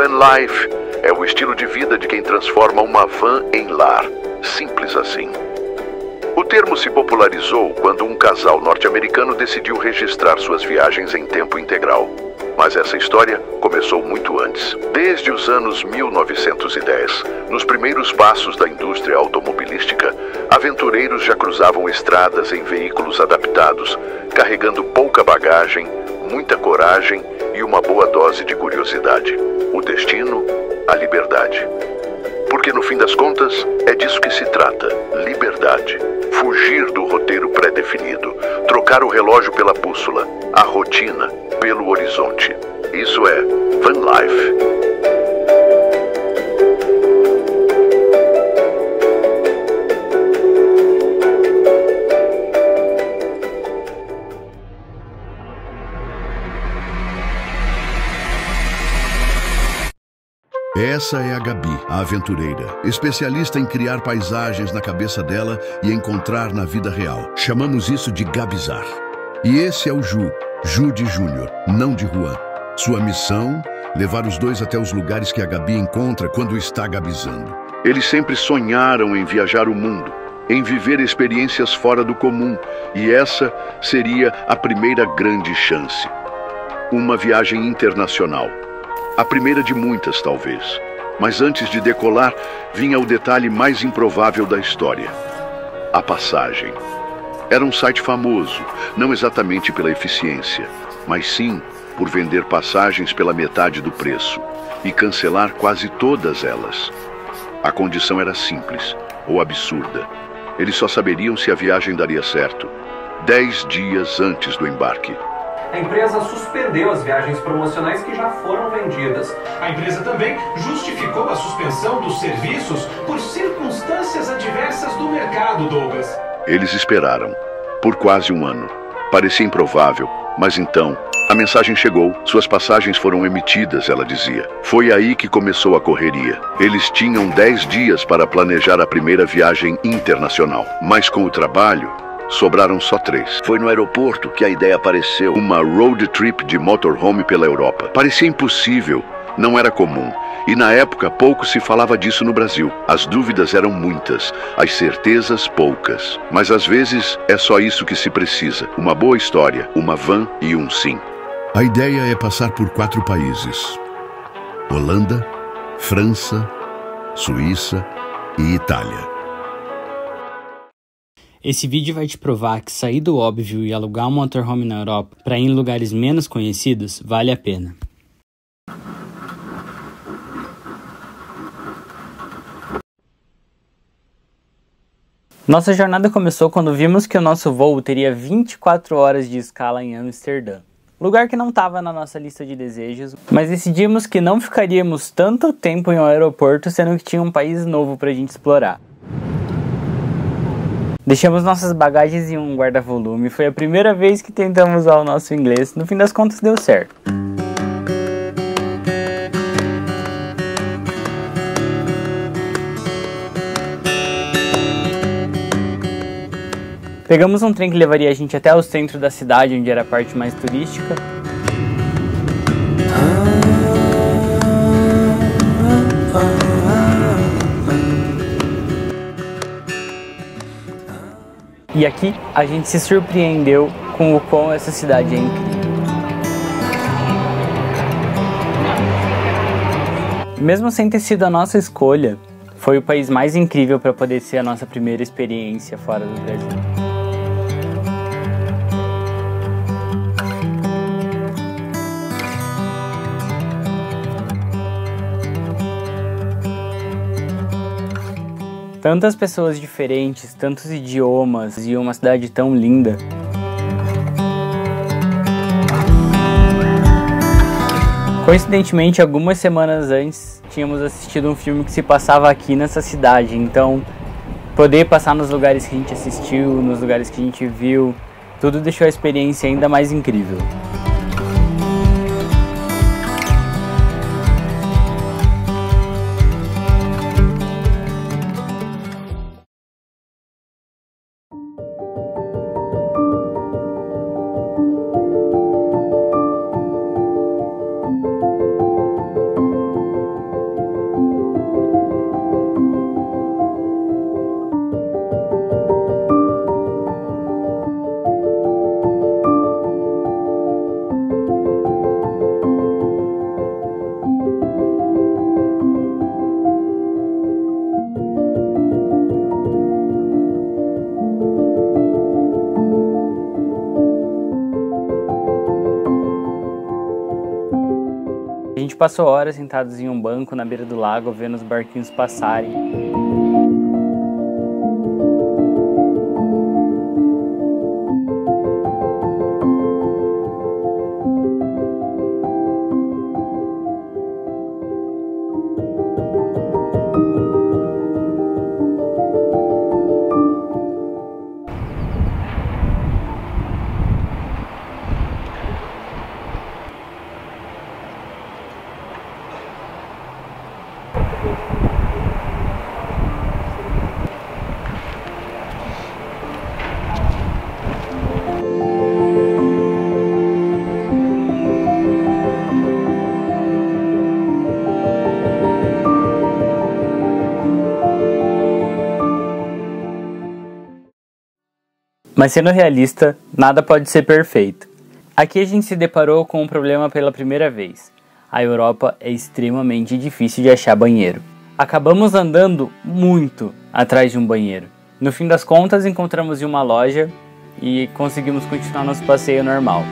Van Life é o estilo de vida de quem transforma uma van em lar. Simples assim. O termo se popularizou quando um casal norte-americano decidiu registrar suas viagens em tempo integral. Mas essa história começou muito antes. Desde os anos 1910, nos primeiros passos da indústria automobilística, aventureiros já cruzavam estradas em veículos adaptados, carregando pouca bagagem, muita coragem e uma boa dose de curiosidade. O destino, a liberdade. Porque no fim das contas, é disso que se trata, liberdade. Fugir do roteiro pré-definido, trocar o relógio pela bússola, a rotina pelo horizonte. Isso é Van Life. Essa é a Gabi, a aventureira, especialista em criar paisagens na cabeça dela e encontrar na vida real. Chamamos isso de gabizar. E esse é o Ju de Júnior, não de Juan. Sua missão, levar os dois até os lugares que a Gabi encontra quando está gabizando. Eles sempre sonharam em viajar o mundo, em viver experiências fora do comum, e essa seria a primeira grande chance. Uma viagem internacional. A primeira de muitas, talvez. Mas antes de decolar, vinha o detalhe mais improvável da história. A passagem. Era um site famoso, não exatamente pela eficiência, mas sim por vender passagens pela metade do preço e cancelar quase todas elas. A condição era simples, ou absurda. Eles só saberiam se a viagem daria certo 10 dias antes do embarque. A empresa suspendeu as viagens promocionais que já foram vendidas. A empresa também justificou a suspensão dos serviços por circunstâncias adversas do mercado, Douglas. Eles esperaram, por quase um ano. Parecia improvável, mas então, a mensagem chegou, suas passagens foram emitidas, ela dizia. Foi aí que começou a correria. Eles tinham 10 dias para planejar a primeira viagem internacional, mas com o trabalho, sobraram só 3. Foi no aeroporto que a ideia apareceu, uma road trip de motorhome pela Europa. Parecia impossível, não era comum. E na época pouco se falava disso no Brasil. As dúvidas eram muitas, as certezas poucas. Mas às vezes é só isso que se precisa. Uma boa história, uma van e um sim. A ideia é passar por 4 países: Holanda, França, Suíça e Itália. Esse vídeo vai te provar que sair do óbvio e alugar um motorhome na Europa para ir em lugares menos conhecidos vale a pena. Nossa jornada começou quando vimos que o nosso voo teria 24 horas de escala em Amsterdã. Lugar que não estava na nossa lista de desejos, mas decidimos que não ficaríamos tanto tempo em um aeroporto, sendo que tinha um país novo para a gente explorar. Deixamos nossas bagagens em um guarda-volume. Foi a primeira vez que tentamos usar o nosso inglês. No fim das contas deu certo. Pegamos um trem que levaria a gente até o centro da cidade, onde era a parte mais turística. E aqui a gente se surpreendeu com o quão essa cidade é incrível. Mesmo sem ter sido a nossa escolha, foi o país mais incrível para poder ser a nossa primeira experiência fora do Brasil. Tantas pessoas diferentes, tantos idiomas e uma cidade tão linda. Coincidentemente, algumas semanas antes, tínhamos assistido um filme que se passava aqui nessa cidade, então poder passar nos lugares que a gente assistiu, nos lugares que a gente viu, tudo deixou a experiência ainda mais incrível. passou horas sentados em um banco na beira do lago, vendo os barquinhos passarem. Mas sendo realista, nada pode ser perfeito. Aqui a gente se deparou com um problema pela primeira vez. A Europa é extremamente difícil de achar banheiro. Acabamos andando muito atrás de um banheiro. No fim das contas, encontramos em uma loja e conseguimos continuar nosso passeio normal.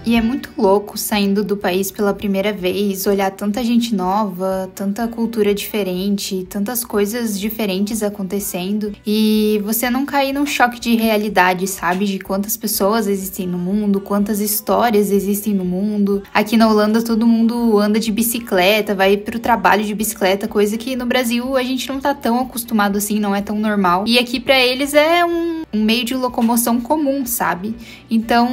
E é muito louco saindo do país pela primeira vez, olhar tanta gente nova, tanta cultura diferente, tantas coisas diferentes acontecendo e você não cair num choque de realidade, sabe? De quantas pessoas existem no mundo, quantas histórias existem no mundo. Aqui na Holanda todo mundo anda de bicicleta, vai pro trabalho de bicicleta, coisa que no Brasil a gente não tá tão acostumado assim, não é tão normal. E aqui pra eles é um meio de locomoção comum, sabe? Então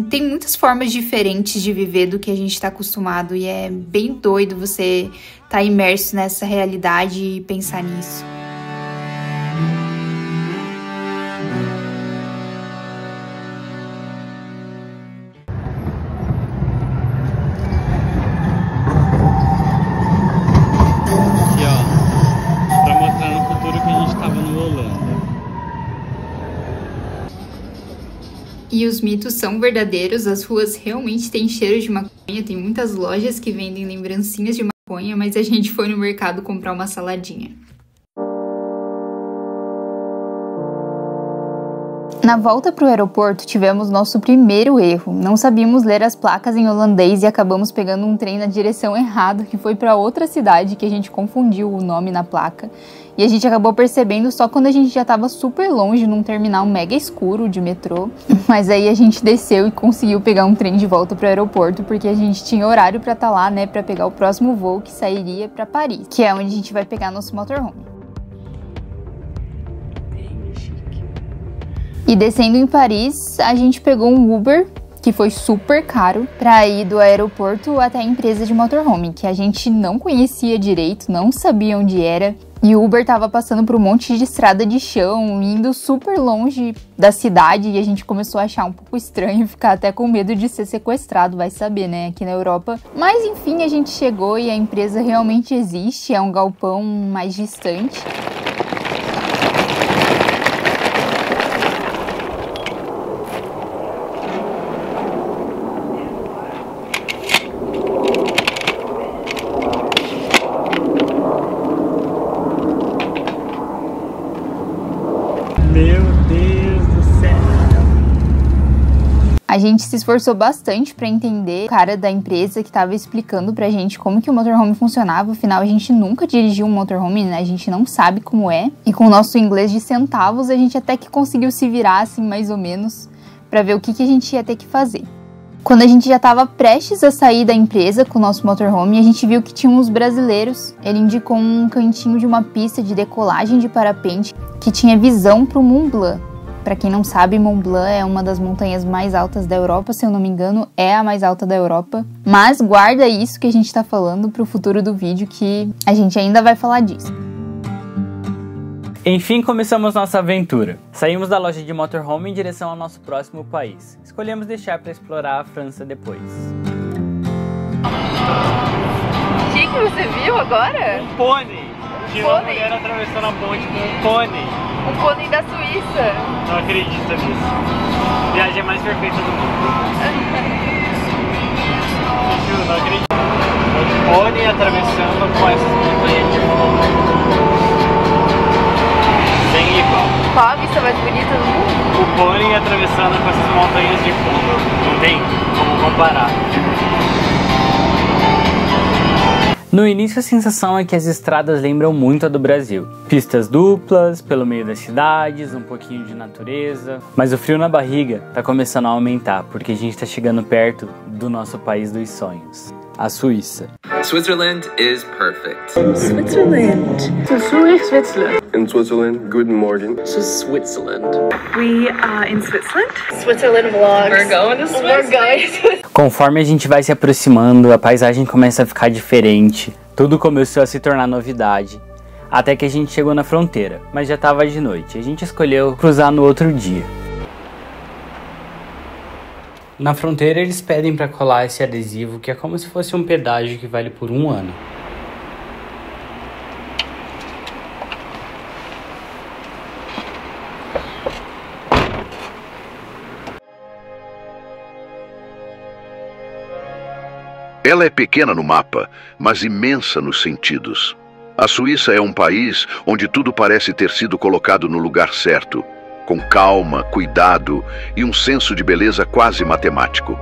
tem muitas formas diferentes de viver do que a gente tá acostumado e é bem doido você tá imerso nessa realidade e pensar nisso. Aqui, ó, pra mostrar no futuro que a gente tava no Holanda. E os mitos são verdadeiros, as ruas realmente têm cheiro de maconha, tem muitas lojas que vendem lembrancinhas de maconha, mas a gente foi no mercado comprar uma saladinha. Na volta para o aeroporto, tivemos nosso primeiro erro. Não sabíamos ler as placas em holandês e acabamos pegando um trem na direção errada, que foi para outra cidade, que a gente confundiu o nome na placa. E a gente acabou percebendo só quando a gente já estava super longe, num terminal mega escuro de metrô. Mas aí a gente desceu e conseguiu pegar um trem de volta para o aeroporto, porque a gente tinha horário para estar lá, né, para pegar o próximo voo que sairia para Paris, que é onde a gente vai pegar nosso motorhome. E descendo em Paris, a gente pegou um Uber, que foi super caro, para ir do aeroporto até a empresa de motorhome, que a gente não conhecia direito, não sabia onde era. E o Uber tava passando por um monte de estrada de chão, indo super longe da cidade, e a gente começou a achar um pouco estranho, ficar até com medo de ser sequestrado, vai saber, né, aqui na Europa. Mas enfim, a gente chegou e a empresa realmente existe, é um galpão mais distante. Meu Deus do céu! A gente se esforçou bastante para entender o cara da empresa que estava explicando pra gente como que o motorhome funcionava. Afinal, a gente nunca dirigiu um motorhome, né? A gente não sabe como é. E com o nosso inglês de centavos, a gente até que conseguiu se virar, assim, mais ou menos, para ver o que a gente ia ter que fazer. Quando a gente já estava prestes a sair da empresa com o nosso motorhome, a gente viu que tinha uns brasileiros. Ele indicou um cantinho de uma pista de decolagem de parapente que tinha visão para o Mont Blanc. Para quem não sabe, Mont Blanc é uma das montanhas mais altas da Europa, se eu não me engano, é a mais alta da Europa. Mas guarda isso que a gente está falando para o futuro do vídeo, que a gente ainda vai falar disso. Enfim, começamos nossa aventura. Saímos da loja de motorhome em direção ao nosso próximo país. Escolhemos deixar para explorar a França depois. O que você viu agora? Um pônei! Tinha uma mulher atravessando a ponte com um pônei. O pônei da Suíça. Não acredito nisso. Viagem mais perfeita do mundo. Juro, não acredito. O pônei atravessando com essas montanhas de fundo. Sem igual. Qual a vista mais bonita do mundo? O pônei atravessando com essas montanhas de fundo. Não tem como comparar. No início a sensação é que as estradas lembram muito a do Brasil. Pistas duplas, pelo meio das cidades, um pouquinho de natureza. Mas o frio na barriga tá começando a aumentar, porque a gente tá chegando perto do nosso país dos sonhos, a Suíça. Switzerland is perfect. Switzerland. Switzerland. In Switzerland, guten Morgen. This is Switzerland. We are in Switzerland. Switzerland vlogs. We're going to Switzerland. Conforme a gente vai se aproximando, a paisagem começa a ficar diferente. Tudo começou a se tornar novidade. Até que a gente chegou na fronteira, mas já estava de noite. A gente escolheu cruzar no outro dia. Na fronteira eles pedem para colar esse adesivo, que é como se fosse um pedágio que vale por 1 ano. Ela é pequena no mapa, mas imensa nos sentidos. A Suíça é um país onde tudo parece ter sido colocado no lugar certo, com calma, cuidado e um senso de beleza quase matemático.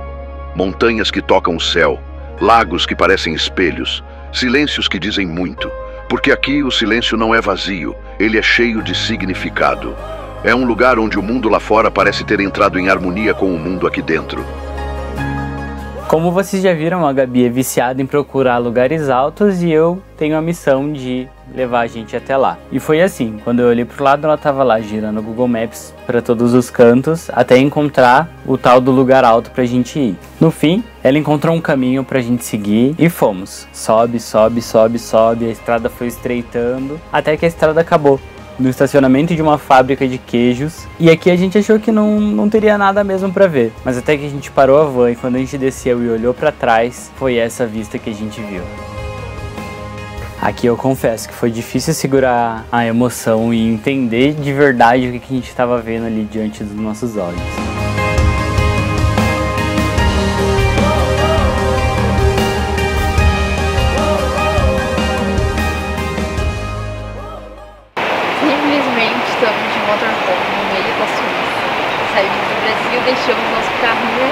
Montanhas que tocam o céu, lagos que parecem espelhos, silêncios que dizem muito, porque aqui o silêncio não é vazio, ele é cheio de significado. É um lugar onde o mundo lá fora parece ter entrado em harmonia com o mundo aqui dentro. Como vocês já viram, a Gabi é viciada em procurar lugares altos e eu tenho a missão de levar a gente até lá. E foi assim, quando eu olhei pro lado, ela tava lá girando o Google Maps para todos os cantos, até encontrar o tal do lugar alto pra gente ir. No fim, ela encontrou um caminho pra gente seguir e fomos. Sobe, sobe, sobe, sobe, a estrada foi estreitando, até que a estrada acabou no estacionamento de uma fábrica de queijos. E aqui a gente achou que não teria nada mesmo pra ver, mas até que a gente parou a van e quando a gente desceu e olhou pra trás, foi essa vista que a gente viu. Aqui eu confesso que foi difícil segurar a emoção e entender de verdade o que a gente estava vendo ali diante dos nossos olhos. Estamos de motorhome no meio da Suíça. Saímos do Brasil, deixamos nosso carrinho,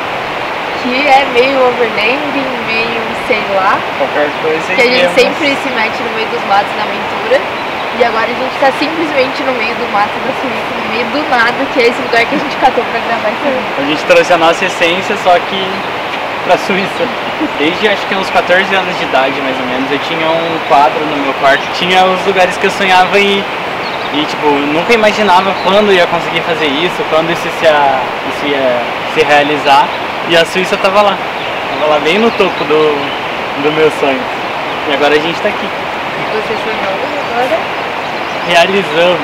que é meio overlanding, meio sei lá. Qualquer coisa que a gente sempre se mete no meio dos matos na aventura. E agora a gente está simplesmente no meio do mato da Suíça, no meio do nada, que é esse lugar que a gente catou para gravar esse vídeo. A gente trouxe a nossa essência, só que pra Suíça. Desde acho que uns 14 anos de idade, mais ou menos, eu tinha um quadro no meu quarto, tinha os lugares que eu sonhava em ir. E tipo, nunca imaginava quando ia conseguir fazer isso, quando isso ia se realizar. E a Suíça tava lá bem no topo do meu sonho. E agora a gente tá aqui. Você sonhou agora? Realizamos.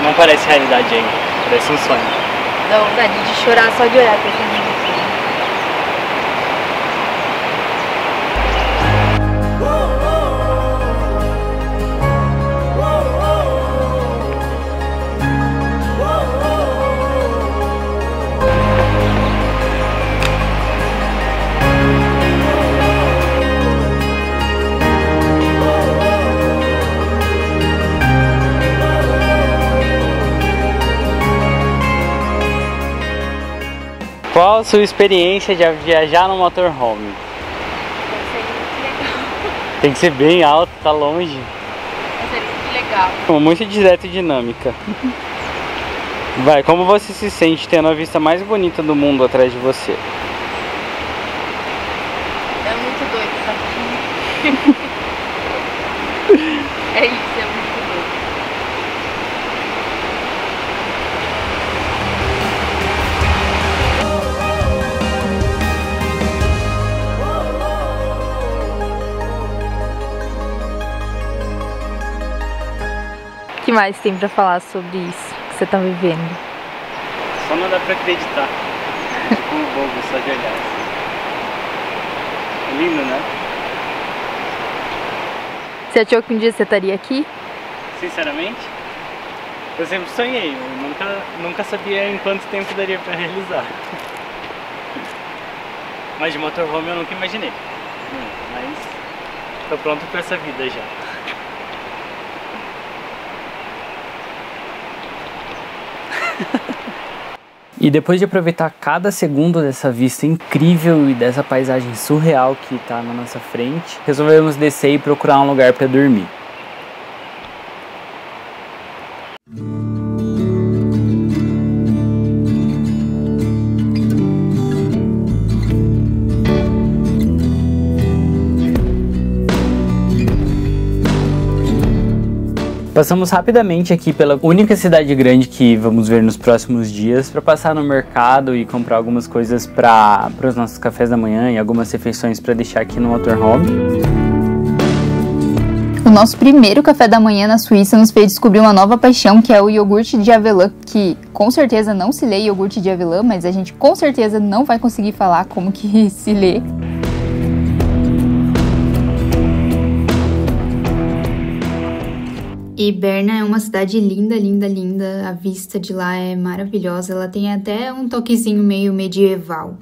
Não parece realidade ainda, parece um sonho. Dá vontade de chorar só de olhar pra esse vídeo. Qual a sua experiência de viajar no motorhome? Vai ser muito legal. Tem que ser bem alto, tá longe. Vai ser muito legal. Muito direta e dinâmica. Vai, como você se sente tendo a vista mais bonita do mundo atrás de você? É muito doido, tá? É isso, é muito doido. O que mais tem pra falar sobre isso que você tá vivendo? Só não dá pra acreditar. Tipo um bobo só de olhar. É lindo, né? Você achou que um dia você estaria aqui? sinceramente. Eu sempre sonhei, eu nunca sabia em quanto tempo daria pra realizar. Mas de motorhome eu nunca imaginei. Mas tô pronto pra essa vida já. E depois de aproveitar cada segundo dessa vista incrível e dessa paisagem surreal que tá na nossa frente, resolvemos descer e procurar um lugar para dormir. Passamos rapidamente aqui pela única cidade grande que vamos ver nos próximos dias para passar no mercado e comprar algumas coisas para os nossos cafés da manhã e algumas refeições para deixar aqui no motorhome. O nosso primeiro café da manhã na Suíça nos fez descobrir uma nova paixão, que é o iogurte de avelã, que com certeza não se lê iogurte de avelã, mas a gente com certeza não vai conseguir falar como que se lê. E Berna é uma cidade linda, linda, linda. A vista de lá é maravilhosa. Ela tem até um toquezinho meio medieval.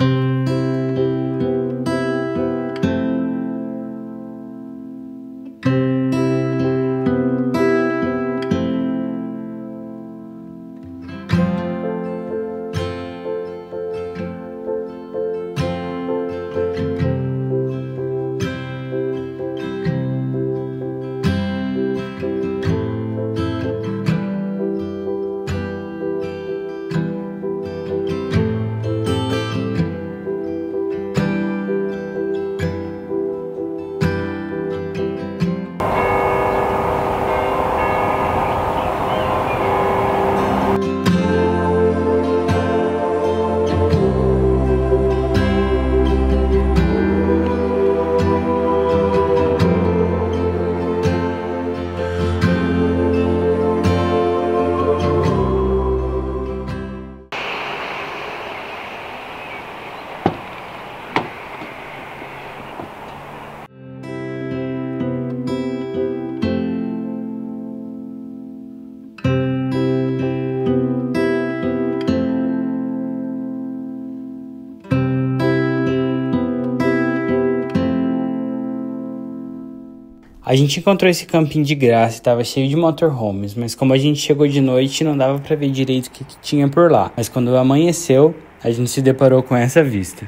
A gente encontrou esse camping de graça e estava cheio de motorhomes, mas como a gente chegou de noite não dava para ver direito o que tinha por lá. Mas quando amanheceu, a gente se deparou com essa vista.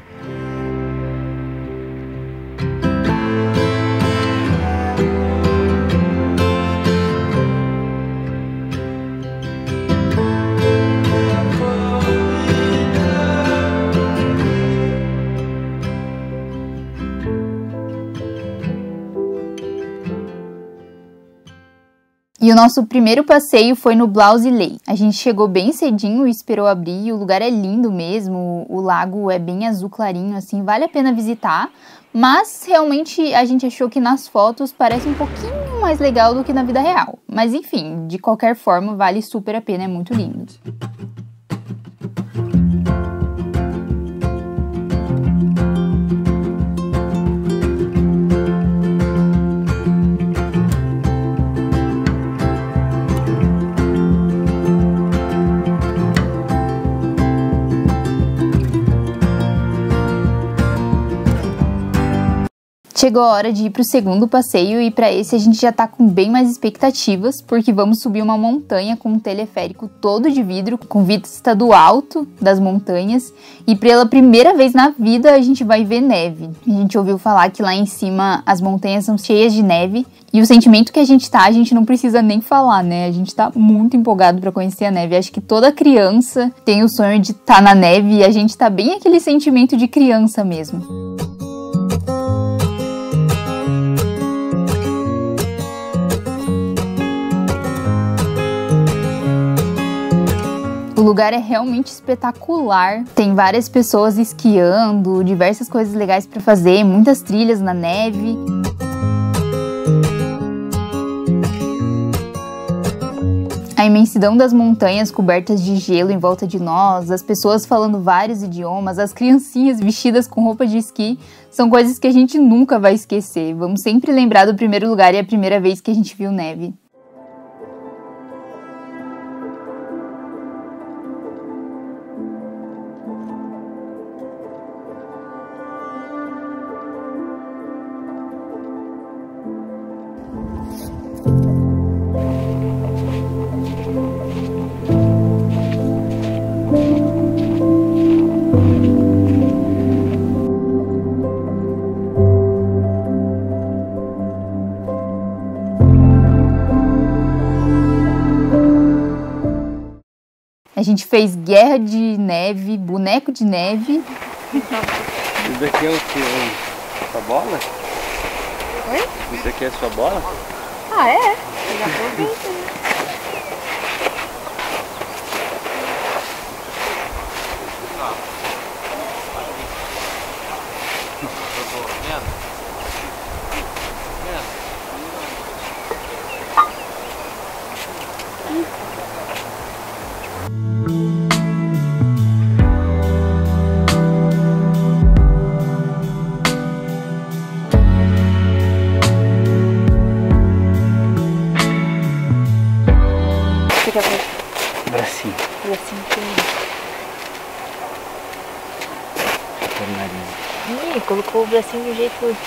E o nosso primeiro passeio foi no Blauseelee. A gente chegou bem cedinho e esperou abrir, e o lugar é lindo mesmo, o lago é bem azul clarinho, assim, vale a pena visitar, mas realmente a gente achou que nas fotos parece um pouquinho mais legal do que na vida real. Mas enfim, de qualquer forma, vale super a pena, é muito lindo. Chegou a hora de ir para o segundo passeio e para esse a gente já tá com bem mais expectativas, porque vamos subir uma montanha com um teleférico todo de vidro, com vista do alto das montanhas, e pela primeira vez na vida a gente vai ver neve. A gente ouviu falar que lá em cima as montanhas são cheias de neve, e o sentimento que a gente não precisa nem falar, né? A gente tá muito empolgado para conhecer a neve. Acho que toda criança tem o sonho de estar na neve, e a gente tá bem aquele sentimento de criança mesmo. O lugar é realmente espetacular, tem várias pessoas esquiando, diversas coisas legais para fazer, muitas trilhas na neve. A imensidão das montanhas cobertas de gelo em volta de nós, as pessoas falando vários idiomas, as criancinhas vestidas com roupa de esqui, são coisas que a gente nunca vai esquecer. Vamos sempre lembrar do primeiro lugar e a primeira vez que a gente viu neve. A gente fez guerra de neve, boneco de neve. Isso daqui é o que? Sua bola? Oi? Isso daqui é a sua bola? Ah, é? Eu já aproveito. Bracinho. Bracinho inteiro. Ih, colocou o bracinho do jeito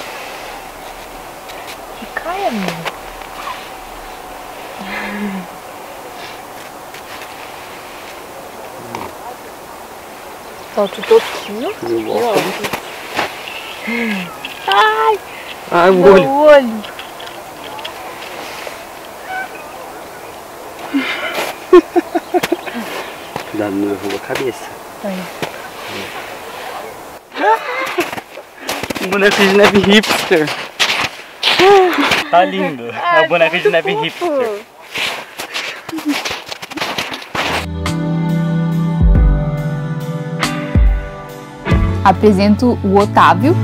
que cai, amigo. Solta o toquinho. Ai! Ai, o olho. O olho. Cuidado, não derruba a cabeça. Um boneco de neve hipster. Tá lindo. É o boneco de neve hipster. Apresento o Otávio.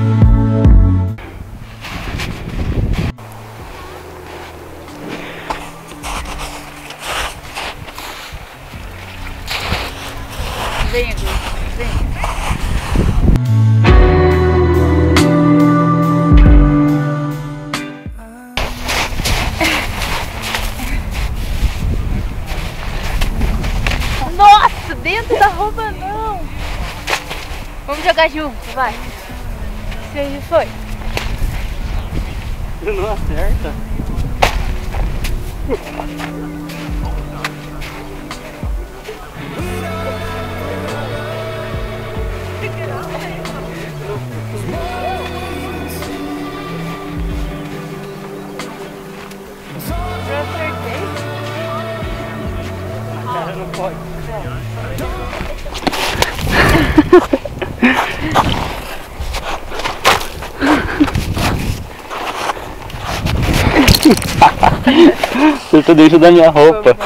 Vem, vem. Nossa, dentro da roupa não. Vamos jogar junto, vai. Você foi? Não acerta. Eu acertei. Cara, não pode. Você tá dentro da minha roupa.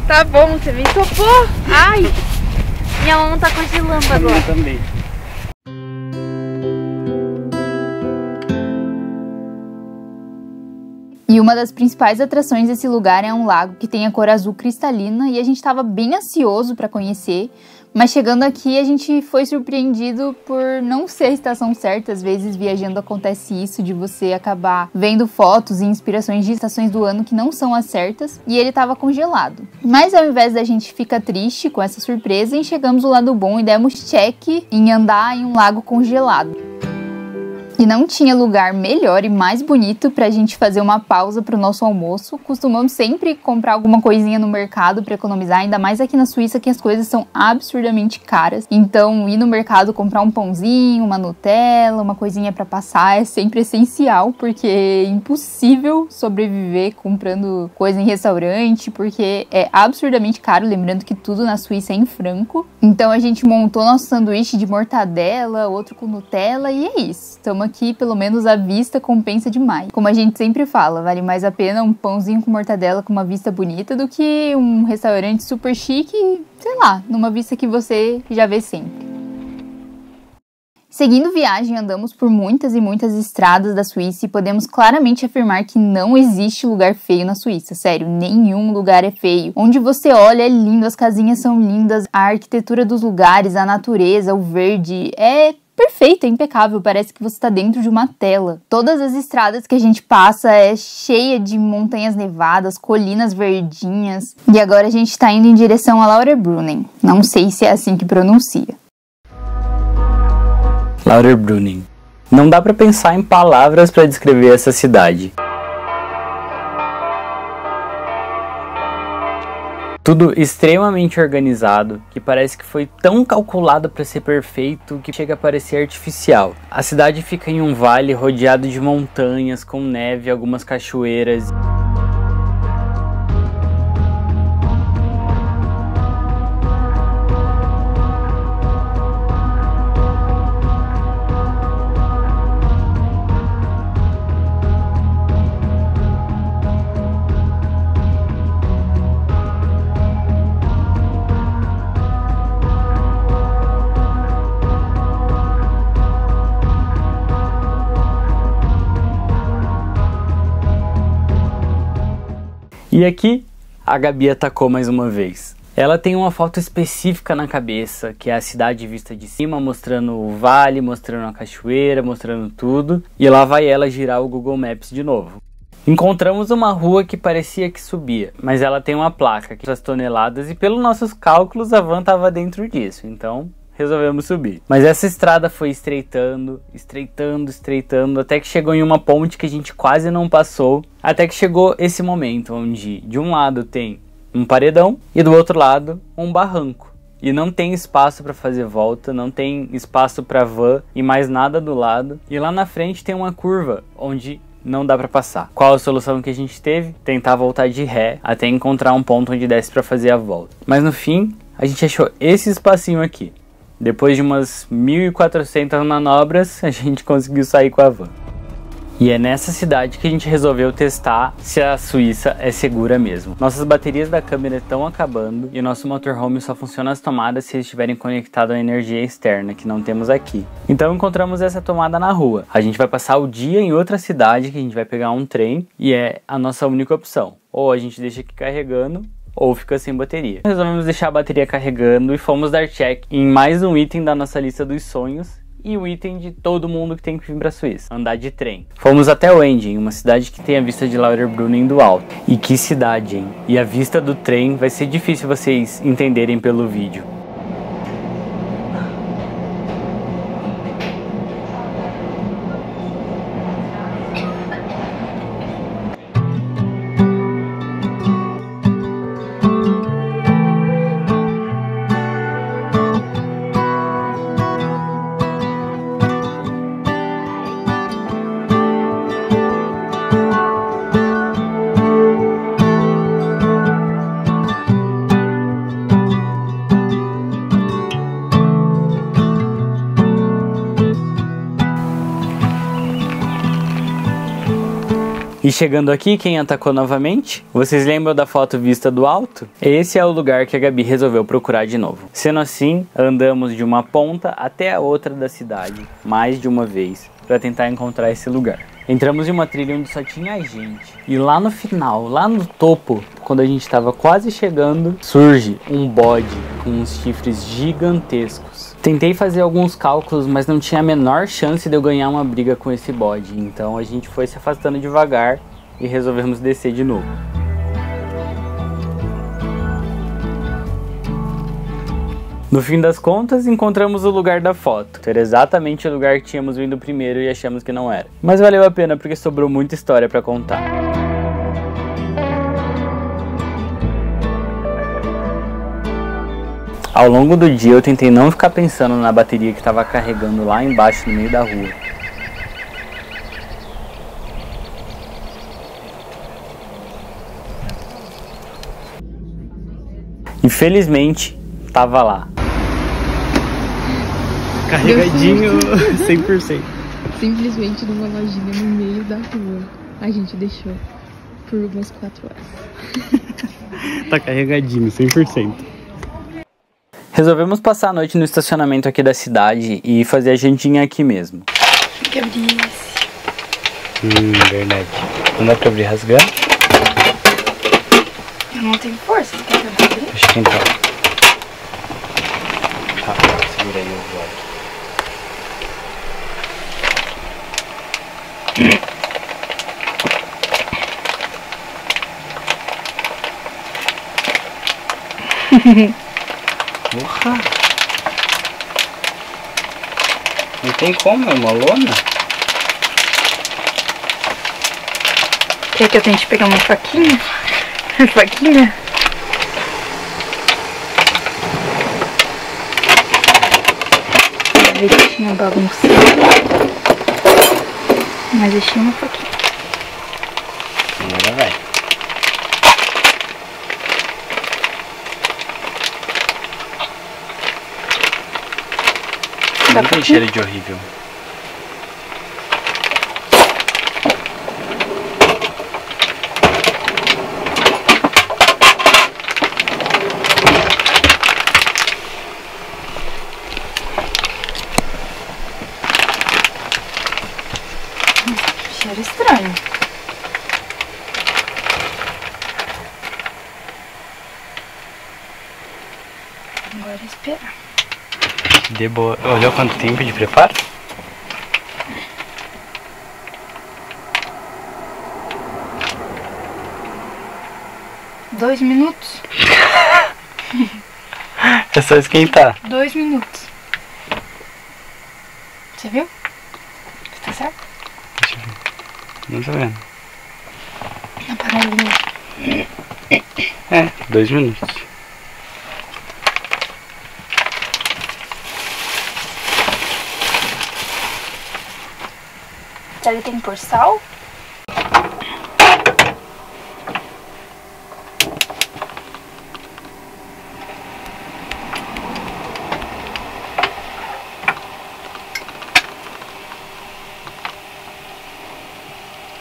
Tá bom, você me topou. Ai, minha mão tá congelando agora. Eu também. E uma das principais atrações desse lugar é um lago que tem a cor azul cristalina e a gente estava bem ansioso para conhecer, mas chegando aqui a gente foi surpreendido por não ser a estação certa. Às vezes viajando acontece isso, de você acabar vendo fotos e inspirações de estações do ano que não são as certas, e ele estava congelado. Mas ao invés da gente ficar triste com essa surpresa, enxergamos o lado bom e demos check em andar em um lago congelado. E não tinha lugar melhor e mais bonito pra gente fazer uma pausa pro nosso almoço. Costumamos sempre comprar alguma coisinha no mercado pra economizar, ainda mais aqui na Suíça que as coisas são absurdamente caras. Então ir no mercado comprar um pãozinho, uma Nutella, uma coisinha pra passar é sempre essencial, porque é impossível sobreviver comprando coisa em restaurante, porque é absurdamente caro, lembrando que tudo na Suíça é em franco. Então a gente montou nosso sanduíche de mortadela, outro com Nutella e é isso. Estamos aqui, pelo menos a vista compensa demais. Como a gente sempre fala, vale mais a pena um pãozinho com mortadela com uma vista bonita do que um restaurante super chique, sei lá, numa vista que você já vê sempre. Seguindo viagem, andamos por muitas e muitas estradas da Suíça e podemos claramente afirmar que não existe lugar feio na Suíça. Sério, nenhum lugar é feio. Onde você olha é lindo, as casinhas são lindas, a arquitetura dos lugares, a natureza, o verde, é perfeito, é impecável, parece que você está dentro de uma tela. Todas as estradas que a gente passa é cheia de montanhas nevadas, colinas verdinhas. E agora a gente está indo em direção a Lauterbrunnen. Não sei se é assim que pronuncia. Lauterbrunnen. Não dá pra pensar em palavras pra descrever essa cidade. Tudo extremamente organizado, que parece que foi tão calculado para ser perfeito que chega a parecer artificial. A cidade fica em um vale rodeado de montanhas, com neve e algumas cachoeiras. E aqui, a Gabi atacou mais uma vez. Ela tem uma foto específica na cabeça, que é a cidade vista de cima, mostrando o vale, mostrando a cachoeira, mostrando tudo. E lá vai ela girar o Google Maps de novo. Encontramos uma rua que parecia que subia, mas ela tem uma placa que as toneladas e pelos nossos cálculos a van estava dentro disso, então resolvemos subir. Mas essa estrada foi estreitando, até que chegou em uma ponte que a gente quase não passou, até que chegou esse momento onde de um lado tem um paredão e do outro lado um barranco. E não tem espaço para fazer volta, não tem espaço para van e mais nada do lado. E lá na frente tem uma curva onde não dá para passar. Qual a solução que a gente teve? Tentar voltar de ré até encontrar um ponto onde desce para fazer a volta. Mas no fim, a gente achou esse espacinho aqui. Depois de umas 1.400 manobras, a gente conseguiu sair com a van. E é nessa cidade que a gente resolveu testar se a Suíça é segura mesmo. Nossas baterias da câmera estão acabando e o nosso motorhome só funciona as tomadas se estiverem conectadas à energia externa, que não temos aqui. Então encontramos essa tomada na rua. A gente vai passar o dia em outra cidade, que a gente vai pegar um trem, e é a nossa única opção. Ou a gente deixa aqui carregando, ou fica sem bateria. Resolvemos deixar a bateria carregando e fomos dar check em mais um item da nossa lista dos sonhos e o item de todo mundo que tem que vir para a Suíça, andar de trem. Fomos até Oending, uma cidade que tem a vista de Lauterbrunnen do alto. E que cidade, hein? E a vista do trem vai ser difícil vocês entenderem pelo vídeo. E chegando aqui, quem atacou novamente? Vocês lembram da foto vista do alto? Esse é o lugar que a Gabi resolveu procurar de novo. Sendo assim, andamos de uma ponta até a outra da cidade, mais de uma vez, para tentar encontrar esse lugar. Entramos em uma trilha onde só tinha gente. E lá no final, lá no topo, quando a gente estava quase chegando, surge um bode com uns chifres gigantescos. Tentei fazer alguns cálculos, mas não tinha a menor chance de eu ganhar uma briga com esse bode. Então a gente foi se afastando devagar e resolvemos descer de novo. No fim das contas, encontramos o lugar da foto. Era exatamente o lugar que tínhamos vindo primeiro e achamos que não era. Mas valeu a pena porque sobrou muita história para contar. Ao longo do dia eu tentei não ficar pensando na bateria que estava carregando lá embaixo no meio da rua. Infelizmente, tava lá. Carregadinho 100%. Simplesmente numa lojinha no meio da rua. A gente deixou por umas 4 horas. Tá carregadinho 100%. Resolvemos passar a noite no estacionamento aqui da cidade e fazer a jantinha aqui mesmo. Tem que abrir esse. Verdade. Não dá pra abrir rasgando? Eu não tenho força, você quer abrir? Deixa eu tentar. Tá, segura aí o vlog. Porra! Não tem como, é uma lona? Quer que eu tente pegar uma faquinha? Faquinha? Eu vi que tinha bagunçado, mas deixei uma faquinha. Agora vai. Não tem cheiro de horrível. Cheiro estranho. Agora é esperar. De boa. Olhou quanto tempo de preparo? Dois minutos. É só esquentar. 2 minutos. Você viu? Tá certo? Deixa eu ver. Não tô vendo. Na panelinha. É, 2 minutos. Ele tem que pôr sal?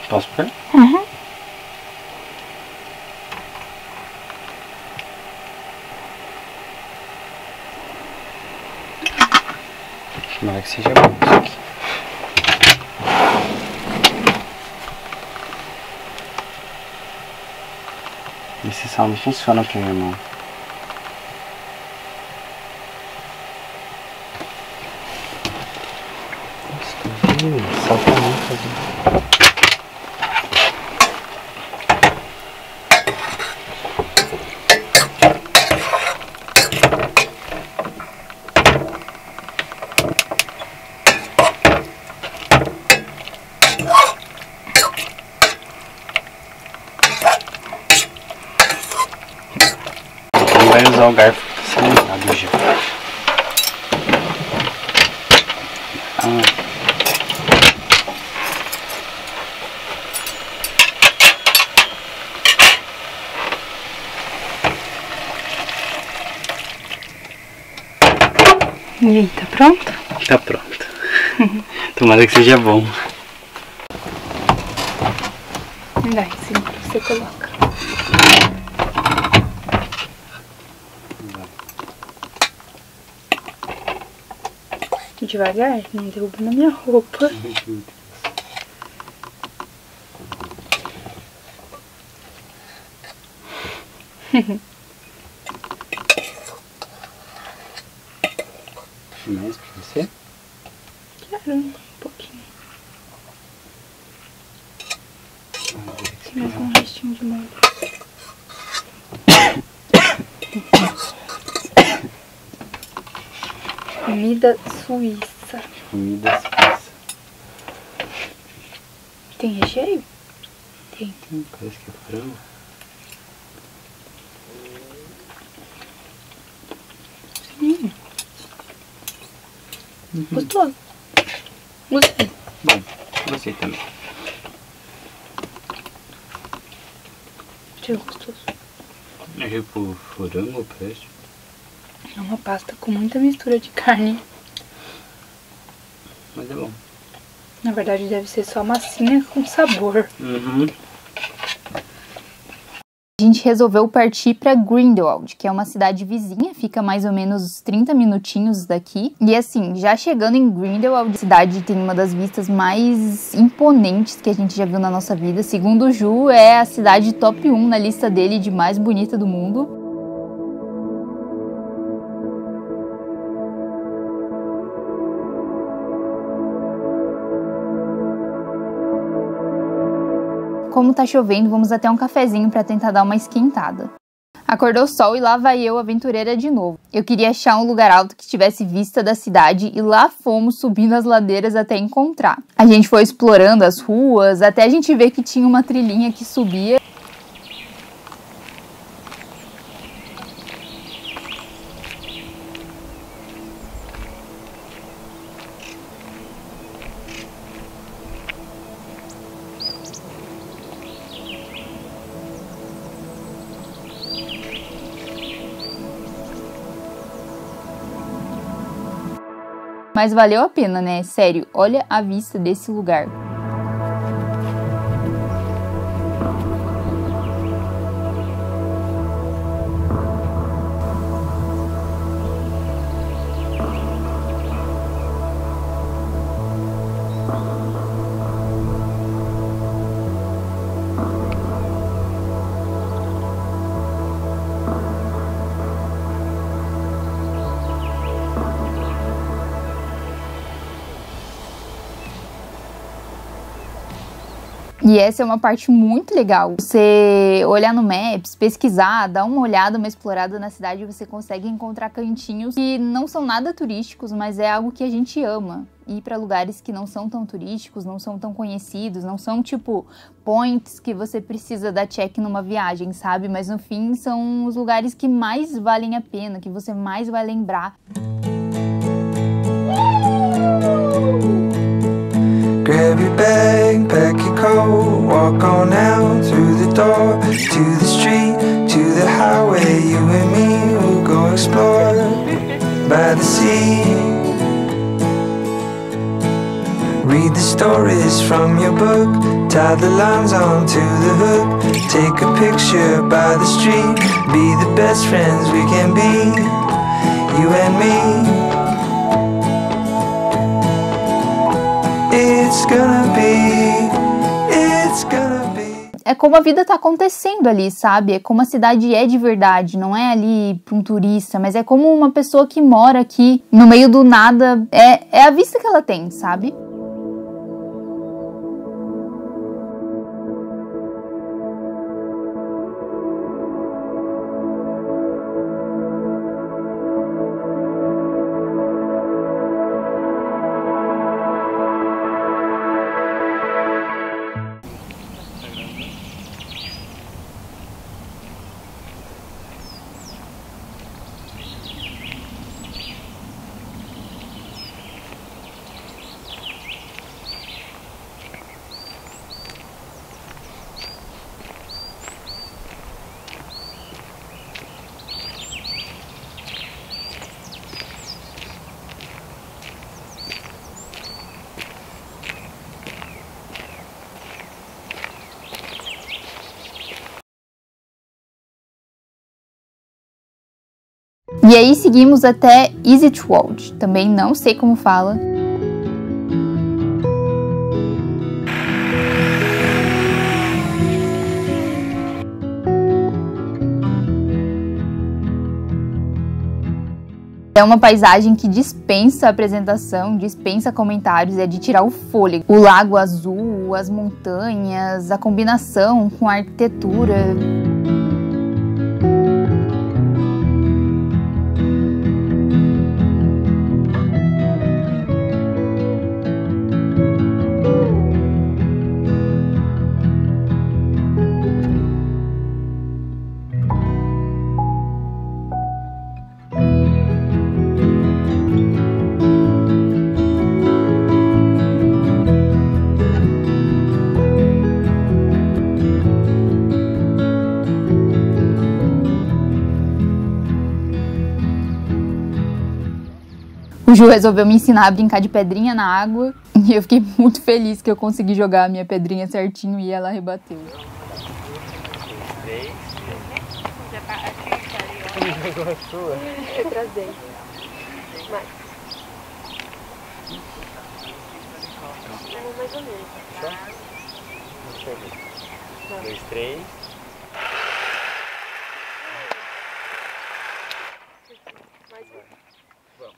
Posso pôr? Uhum. Tomara que seja bom isso aqui. Esse sal não funciona pra minha mão. Nossa, tô vendo. Sal tá muito fazendo. Vai usar o garfo salientado já. E aí, tá pronto? Tá pronto. Tomara que seja bom. Dá em cima pra você colocar. Devagar, não derruba na minha roupa. Mais pra você? Quero um pouquinho. Tem mais um restinho de molho. Comida suíça. Comida suíça. Tem recheio? Tem. Parece que é frango. Sim. Gostoso. Gostei. Bom, gostei também. Cheiro gostoso. É tipo frango, parece. É uma pasta com muita mistura de carne. Mas é bom. Na verdade deve ser só massinha com sabor. Uhum. A gente resolveu partir para Grindelwald, que é uma cidade vizinha, fica mais ou menos 30 minutinhos daqui. E assim, já chegando em Grindelwald, a cidade tem uma das vistas mais imponentes que a gente já viu na nossa vida. Segundo o Ju, é a cidade top 1 na lista dele de mais bonita do mundo. Como tá chovendo, vamos até um cafezinho para tentar dar uma esquentada. Acordou o sol e lá vai eu, aventureira, de novo. Eu queria achar um lugar alto que tivesse vista da cidade e lá fomos subindo as ladeiras até encontrar. A gente foi explorando as ruas até a gente ver que tinha uma trilhinha que subia. Mas valeu a pena, né? Sério, olha a vista desse lugar. E essa é uma parte muito legal. Você olhar no Maps, pesquisar, dar uma olhada, uma explorada na cidade, você consegue encontrar cantinhos que não são nada turísticos, mas é algo que a gente ama. Ir para lugares que não são tão turísticos, não são tão conhecidos, não são tipo points que você precisa dar check numa viagem, sabe? Mas no fim são os lugares que mais valem a pena, que você mais vai lembrar. Grab your bag, pack your coat, walk on out through the door, to the street, to the highway. You and me will go explore by the sea. Read the stories from your book, tie the lines onto the hook. Take a picture by the street, be the best friends we can be, you and me. It's gonna be. É como a vida tá acontecendo ali, sabe? É como a cidade é de verdade, não é ali pra um turista, mas é como uma pessoa que mora aqui no meio do nada, é a vista que ela tem, sabe? E aí seguimos até Eastwold, também não sei como fala. É uma paisagem que dispensa apresentação, dispensa comentários, é de tirar o fôlego. O lago azul, as montanhas, a combinação com a arquitetura. O Ju resolveu me ensinar a brincar de pedrinha na água e eu fiquei muito feliz que eu consegui jogar a minha pedrinha certinho e ela rebateu. Eu trazei. Mais. Mais ou menos. Deixa eu ver. 2, 3. Mais um. Vamos.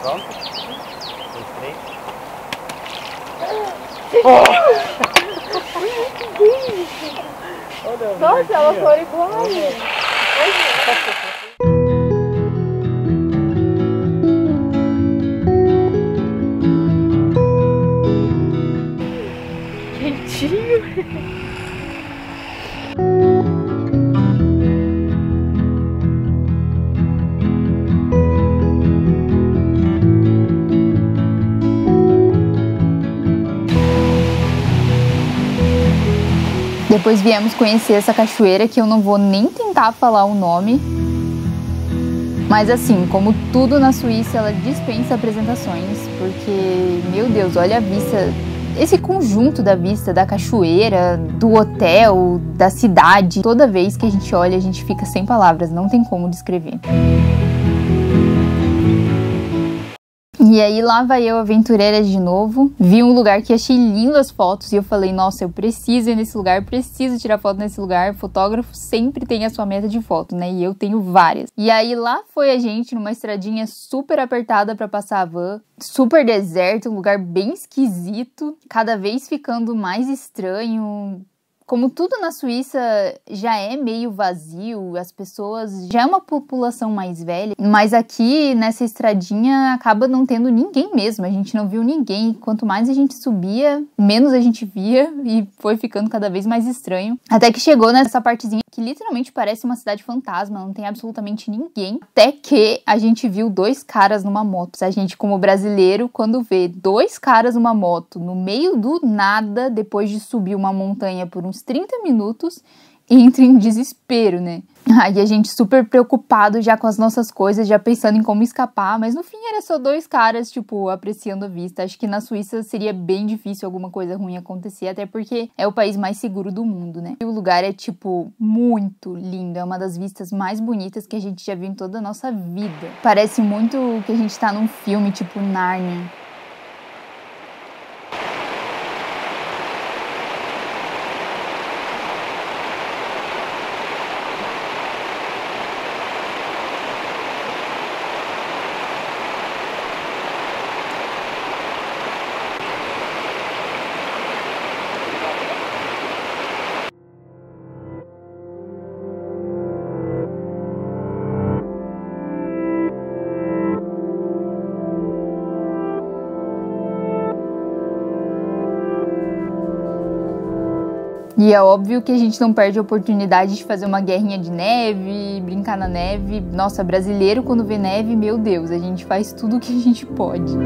Pronto? 2, 3. Nossa, elas foram iguais. Quentinho. Depois viemos conhecer essa cachoeira que eu não vou nem tentar falar o nome. Mas assim, como tudo na Suíça, ela dispensa apresentações, porque, meu Deus, olha a vista, esse conjunto da vista da cachoeira, do hotel, da cidade. Toda vez que a gente olha, a gente fica sem palavras, não tem como descrever. E aí lá vai eu, aventureira de novo, vi um lugar que achei lindo as fotos e eu falei, nossa, eu preciso ir nesse lugar, preciso tirar foto nesse lugar. Fotógrafo sempre tem a sua meta de foto, né? E eu tenho várias. E aí lá foi a gente numa estradinha super apertada pra passar a van, super deserto, um lugar bem esquisito, cada vez ficando mais estranho. Como tudo na Suíça já é meio vazio, as pessoas já é uma população mais velha, mas aqui nessa estradinha acaba não tendo ninguém mesmo, a gente não viu ninguém. Quanto mais a gente subia, menos a gente via e foi ficando cada vez mais estranho. Até que chegou nessa partezinha que literalmente parece uma cidade fantasma, não tem absolutamente ninguém. Até que a gente viu 2 caras numa moto. A gente, como brasileiro, quando vê 2 caras numa moto no meio do nada, depois de subir uma montanha por uns 30 minutos, entra em desespero, né? Aí a gente super preocupado já com as nossas coisas, já pensando em como escapar, mas no fim era só 2 caras, tipo, apreciando a vista. Acho que na Suíça seria bem difícil alguma coisa ruim acontecer, até porque é o país mais seguro do mundo, né? E o lugar é, tipo, muito lindo, é uma das vistas mais bonitas que a gente já viu em toda a nossa vida. Parece muito que a gente tá num filme, tipo Nárnia. E é óbvio que a gente não perde a oportunidade de fazer uma guerrinha de neve, brincar na neve. Nossa, brasileiro quando vê neve, meu Deus, a gente faz tudo o que a gente pode.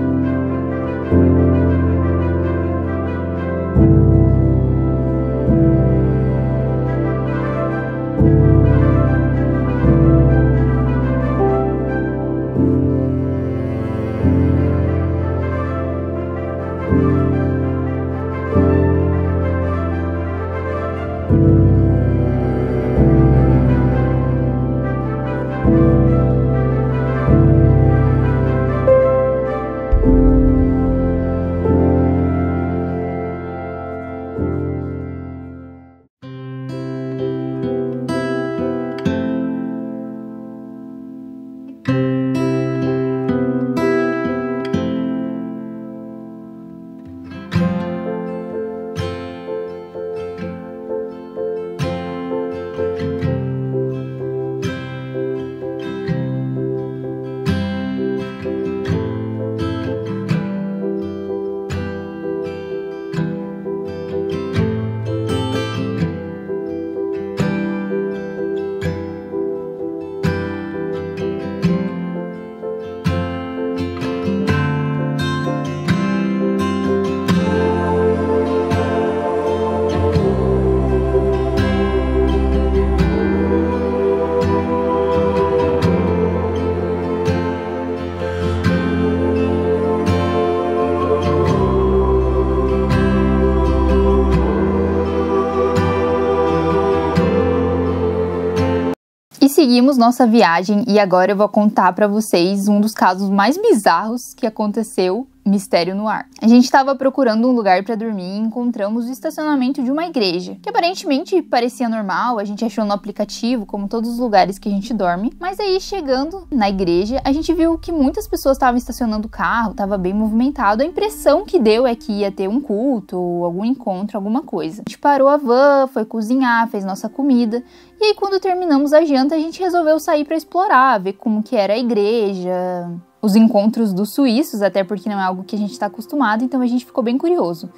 E seguimos nossa viagem e agora eu vou contar pra vocês um dos casos mais bizarros que aconteceu mistério no ar. A gente estava procurando um lugar para dormir e encontramos o estacionamento de uma igreja, que aparentemente parecia normal, a gente achou no aplicativo, como todos os lugares que a gente dorme, mas aí chegando na igreja, a gente viu que muitas pessoas estavam estacionando o carro, estava bem movimentado, a impressão que deu é que ia ter um culto, ou algum encontro, alguma coisa. A gente parou a van, foi cozinhar, fez nossa comida, e aí quando terminamos a janta, a gente resolveu sair para explorar, ver como que era a igreja, os encontros dos suíços, até porque não é algo que a gente está acostumado, então a gente ficou bem curioso.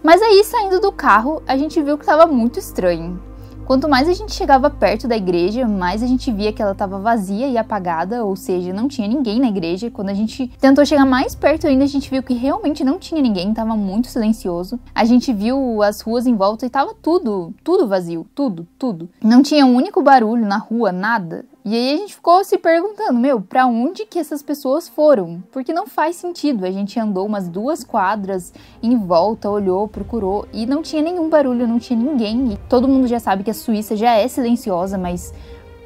Mas aí, saindo do carro, a gente viu que estava muito estranho. Quanto mais a gente chegava perto da igreja, mais a gente via que ela estava vazia e apagada, ou seja, não tinha ninguém na igreja. Quando a gente tentou chegar mais perto ainda, a gente viu que realmente não tinha ninguém, estava muito silencioso. A gente viu as ruas em volta e estava tudo vazio, tudo. Não tinha um único barulho na rua, nada. E aí a gente ficou se perguntando, pra onde que essas pessoas foram? Porque não faz sentido, a gente andou umas 2 quadras em volta, olhou, procurou e não tinha nenhum barulho, não tinha ninguém. E todo mundo já sabe que a Suíça já é silenciosa, mas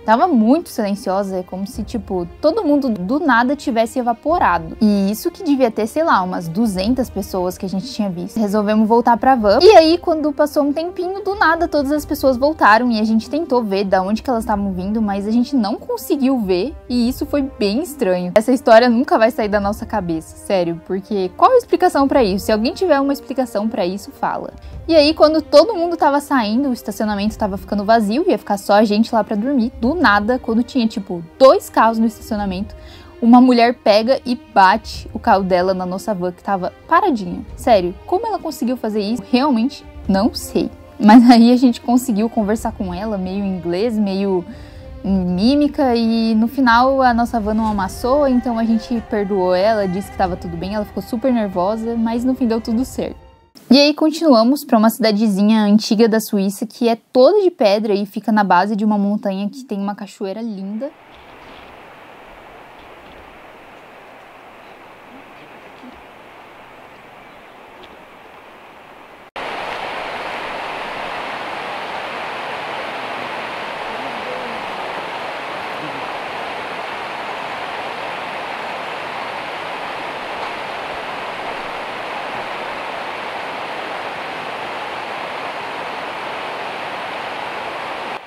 tava muito silenciosa, é como se, todo mundo do nada tivesse evaporado. E isso que devia ter, sei lá, umas 200 pessoas que a gente tinha visto. Resolvemos voltar pra van. E aí, quando passou um tempinho, do nada, todas as pessoas voltaram. E a gente tentou ver de onde que elas estavam vindo, mas a gente não conseguiu ver. E isso foi bem estranho. Essa história nunca vai sair da nossa cabeça, sério. Porque qual a explicação pra isso? Se alguém tiver uma explicação pra isso, fala. E aí, quando todo mundo tava saindo, o estacionamento tava ficando vazio, ia ficar só a gente lá pra dormir. Do nada, quando tinha, 2 carros no estacionamento, uma mulher pega e bate o carro dela na nossa van, que tava paradinha. Sério, como ela conseguiu fazer isso? Realmente não sei. Mas aí a gente conseguiu conversar com ela, meio em inglês, meio em mímica, e no final a nossa van não amassou, então a gente perdoou ela, disse que tava tudo bem, ela ficou super nervosa, mas no fim deu tudo certo. E aí continuamos para uma cidadezinha antiga da Suíça que é toda de pedra e fica na base de uma montanha que tem uma cachoeira linda.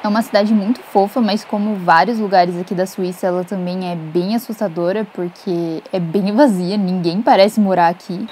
É uma cidade muito fofa, mas como vários lugares aqui da Suíça, ela também é bem assustadora, porque é bem vazia, ninguém parece morar aqui.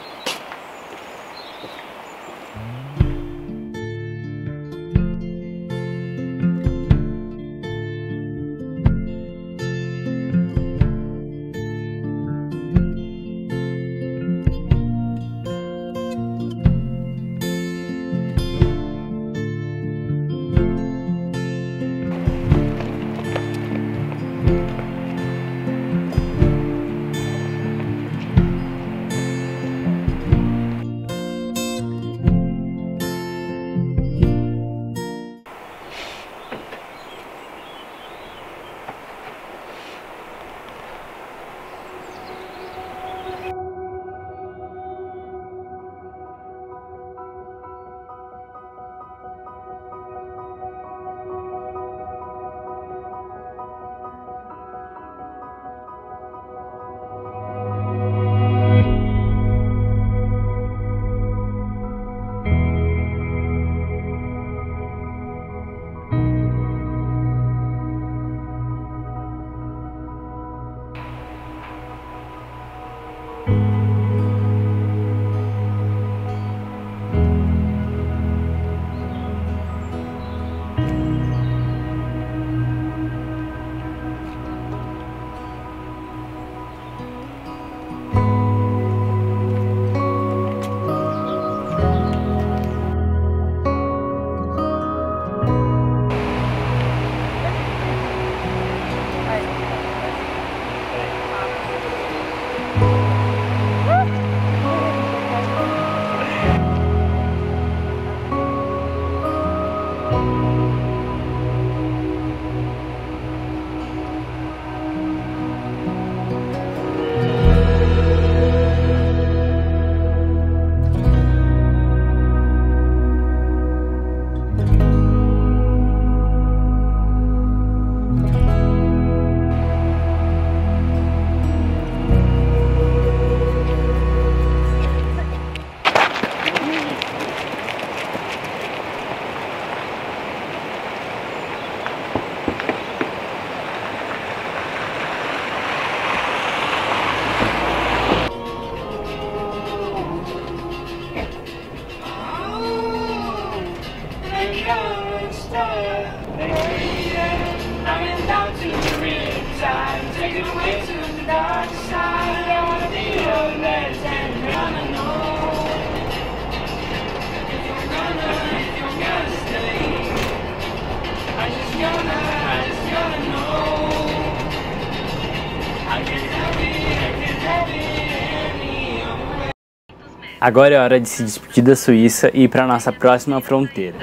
Agora é hora de se despedir da Suíça e ir para nossa próxima fronteira.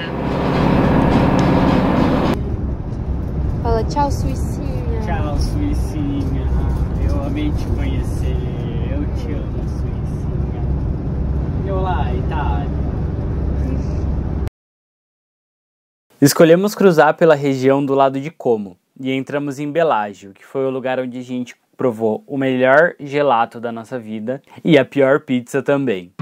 Fala tchau, Suícinha. Tchau, Suícinha. Eu amei te conhecer. Eu te amo, Suícinha. E olá, Itália. Escolhemos cruzar pela região do lado de Como e entramos em Bellagio, que foi o lugar onde a gente provou o melhor gelato da nossa vida e a pior pizza também.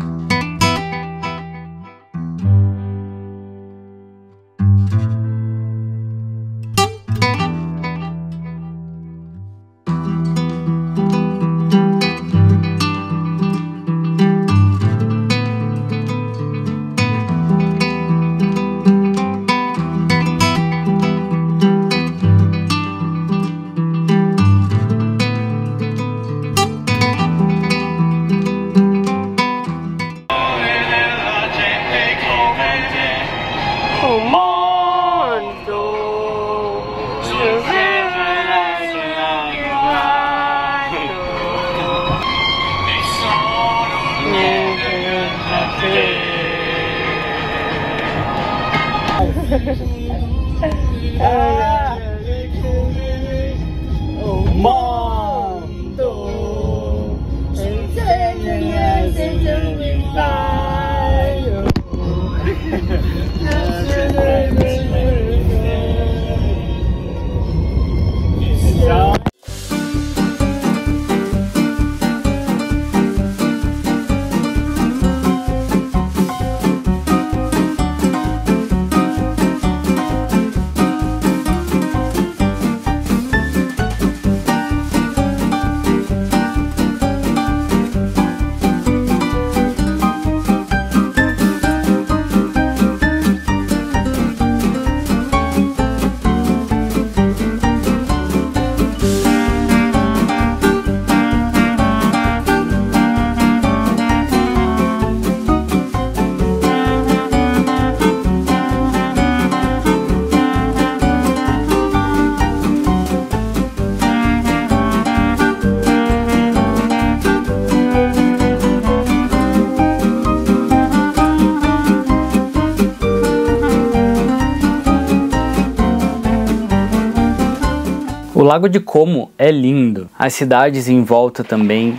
O Lago de Como é lindo, as cidades em volta também,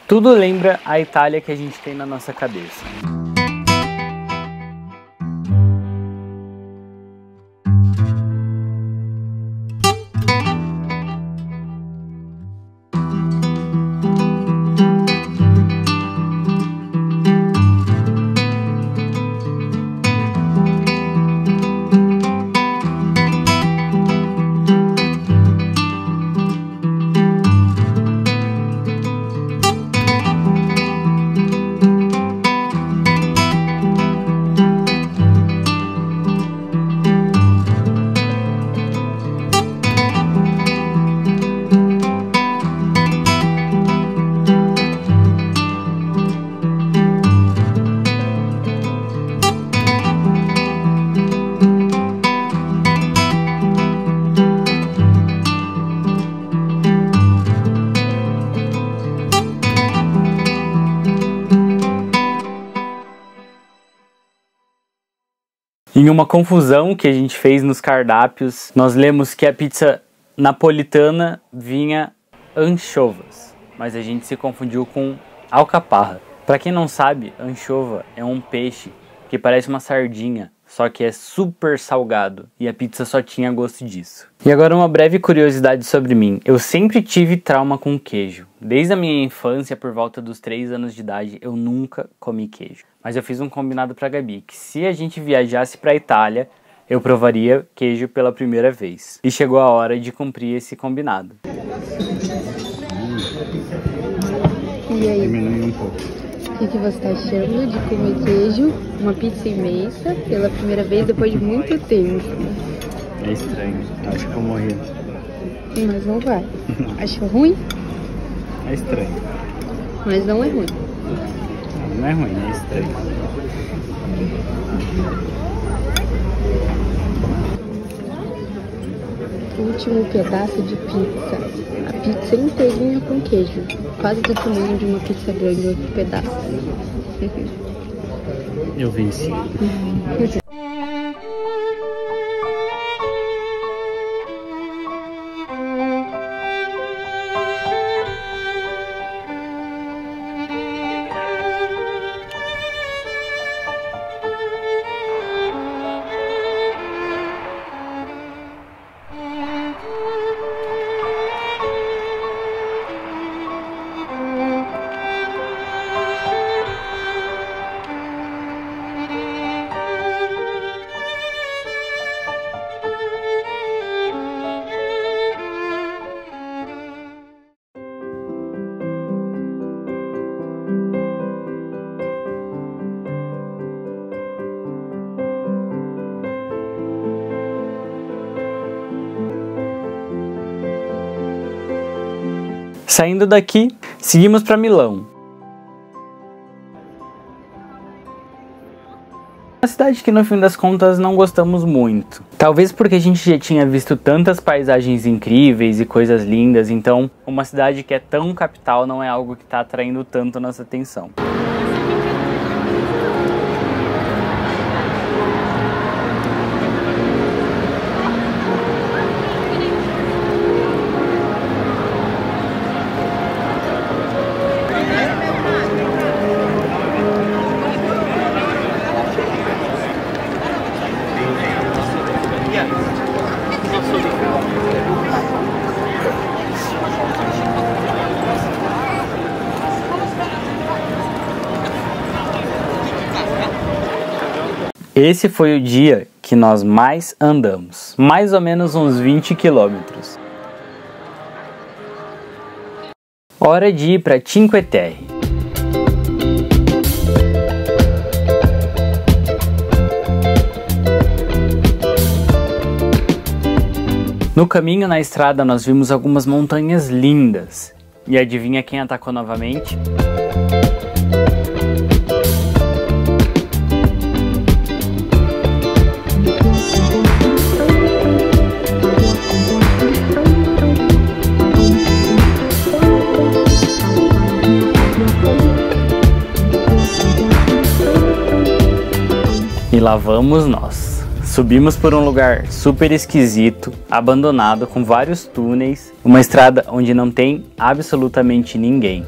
tudo lembra a Itália que a gente tem na nossa cabeça. Em uma confusão que a gente fez nos cardápios, nós lemos que a pizza napolitana vinha anchovas, mas a gente se confundiu com alcaparra. Para quem não sabe, anchova é um peixe que parece uma sardinha, só que é super salgado, e a pizza só tinha gosto disso. E agora uma breve curiosidade sobre mim. Eu sempre tive trauma com queijo. Desde a minha infância, por volta dos 3 anos de idade, eu nunca comi queijo. Mas eu fiz um combinado pra Gabi, que se a gente viajasse pra Itália, eu provaria queijo pela primeira vez. E chegou a hora de cumprir esse combinado. E aí? Diminui um pouco. que você tá achando de comer queijo, uma pizza imensa, pela primeira vez depois de muito tempo? É estranho, acho que eu morri. Mas não vai. Achou ruim? É estranho. Mas não é ruim. Não é ruim, é estranho. Último pedaço de pizza. A pizza inteirinha com queijo. Quase do tamanho de uma pizza grande, outro pedaço. Eu venci. Saindo daqui, seguimos para Milão. Uma cidade que no fim das contas não gostamos muito. Talvez porque a gente já tinha visto tantas paisagens incríveis e coisas lindas, então uma cidade que é tão capital não é algo que está atraindo tanto a nossa atenção. Esse foi o dia que nós mais andamos, mais ou menos uns 20 quilômetros. Hora de ir para Cinque Terre. No caminho na estrada nós vimos algumas montanhas lindas. E adivinha quem atacou novamente? E lá vamos nós. Subimos por um lugar super esquisito, abandonado, com vários túneis, uma estrada onde não tem absolutamente ninguém.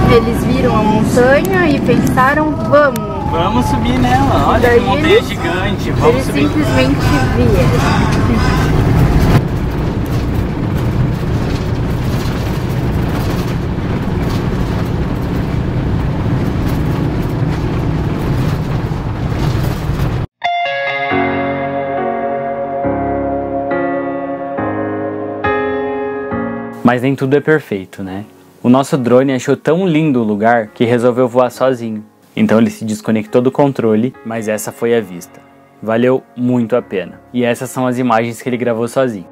Eles viram a montanha e pensaram, vamos subir nela, olha que montanha gigante, vamos subir. Eles simplesmente vieram. Mas nem tudo é perfeito, né? O nosso drone achou tão lindo o lugar que resolveu voar sozinho. Então ele se desconectou do controle, mas essa foi a vista. Valeu muito a pena. E essas são as imagens que ele gravou sozinho.